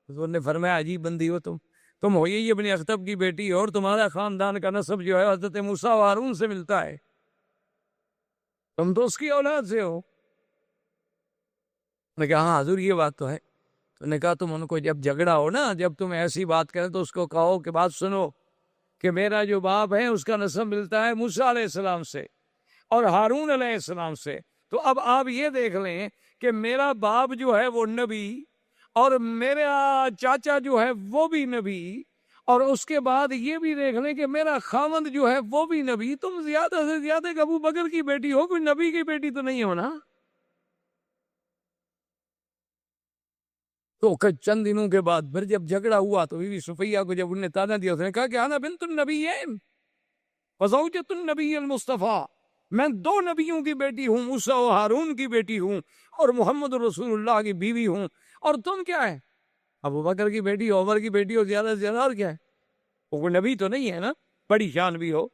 حضور نے فرمایا عجیب بندی ہو تم ہو یہ ابن اخطب کی بیٹی ہو، اور تمہارا خاندان کا نسب جو ہے حضرت موسیٰ و ہارون سے ملتا ہے، تم تو اس کی اولاد سے ہو۔ نے کہا ہاں حضور یہ بات تو ہے۔ تو نے کہا تم ان کو جب جھگڑا ہو نا، جب تم ایسی بات کریں تو اس کو کہو کہ بات سنو کہ میرا جو باپ ہے اس کا نسب ملتا ہے موسیٰ علیہ السلام سے اور ہارون علیہ السلام سے، تو اب آپ یہ دیکھ لیں کہ میرا باپ جو ہے وہ نبی، اور میرا چاچا جو ہے وہ بھی نبی، اور اس کے بعد یہ بھی دیکھ لیں کہ میرا خاوند جو ہے وہ بھی نبی، تم زیادہ سے زیادہ کہ ابو بکر کی بیٹی ہو، کوئی نبی کی بیٹی تو نہیں ہو نا۔ تو چند دنوں کے بعد پھر جب جھگڑا ہوا تو بی بی صفیہ کو جب انہوں نے تانا دیا، اس نے کہا کہ انا بنت النبیین وزوجۃ النبی المصطفیٰ، میں دو نبیوں کی بیٹی ہوں، موسیٰ و ہارون کی بیٹی ہوں، اور محمد رسول اللہ کی بیوی ہوں، اور تم کیا ہے؟ ابو بکر کی بیٹی ہو، عمر کی بیٹی ہو، زیادہ سے زیادہ اور کیا ہے؟ وہ کوئی نبی تو نہیں ہے نا، بڑی شان بھی ہو۔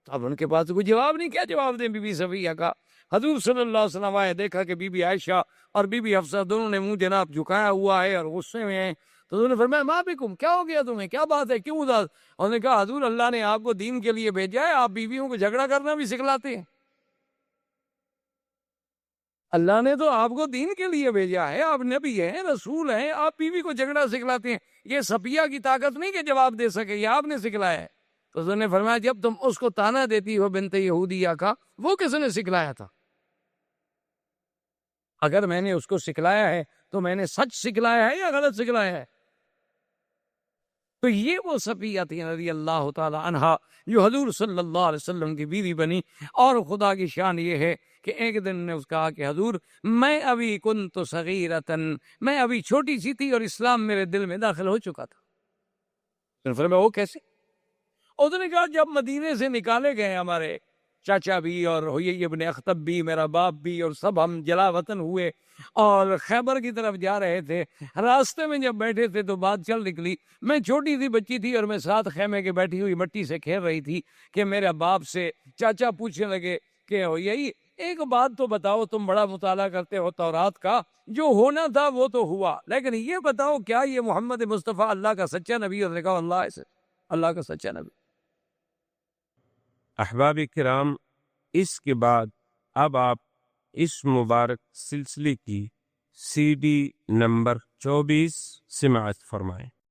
اب ان کے پاس کوئی جواب نہیں، کیا جواب دیں بی بی صفیہ کا؟ حضور صلی اللہ علیہ وسلم آئے، دیکھا کہ بی بی عائشہ اور بی بی حفصہ دونوں نے منہ جناب جھکایا ہوا ہے اور غصے میں ہیں، تو انہوں نے فرمایا ما بکم، کیا ہو گیا تمہیں، کیا بات ہے، کیوں اداس؟ انہوں نے کہا حضور اللہ نے آپ کو دین کے لیے بھیجا ہے، آپ بیویوں کو جھگڑا کرنا بھی سکھلاتے ہیں۔ اللہ نے تو آپ کو دین کے لیے بھیجا ہے، آپ نبی ہیں، رسول ہیں، آپ بیوی کو جھگڑا سکھلاتے ہیں، یہ صفیہ کی طاقت نہیں کہ جواب دے سکے، یہ آپ نے سکھلایا ہے۔ تو انہوں نے فرمایا جب تم اس کو تانا دیتی ہو بنت یہودیہ کا، وہ کس نے سکھلایا تھا؟ اگر میں نے اس کو سکھلایا ہے تو میں نے سچ سکھلایا ہے یا غلط سکھلایا ہے؟ تو یہ وہ صفیہ تھی رضی اللہ تعالی عنہا جو حضور صلی اللہ علیہ وسلم کی بیوی بنی، اور خدا کی شان یہ ہے کہ ایک دن نے اس کہا کہ حضور میں ابھی کنت صغیرتن، میں ابھی چھوٹی سی تھی اور اسلام میرے دل میں داخل ہو چکا تھا۔ فرمایا وہ کیسے؟ اس نے کہا جب مدینے سے نکالے گئے ہمارے چاچا بھی اور ہوئی ابن اخطب بھی، میرا باپ بھی، اور سب ہم جلا وطن ہوئے اور خیبر کی طرف جا رہے تھے، راستے میں جب بیٹھے تھے تو بات چل نکلی، میں چھوٹی سی بچی تھی اور میں ساتھ خیمے کے بیٹھی ہوئی مٹی سے کھیل رہی تھی کہ میرے باپ سے چاچا پوچھنے لگے کہ یہی ایک بات تو بتاؤ، تم بڑا مطالعہ کرتے ہو تورات کا، جو ہونا تھا وہ تو ہوا، لیکن یہ بتاؤ کیا یہ محمد مصطفیٰ اللہ کا سچا نبی؟ اور نے کہا اللہ کا سچا نبی۔ احباب کرام، اس کے بعد اب آپ اس مبارک سلسلے کی CD نمبر 24 سمعت فرمائیں.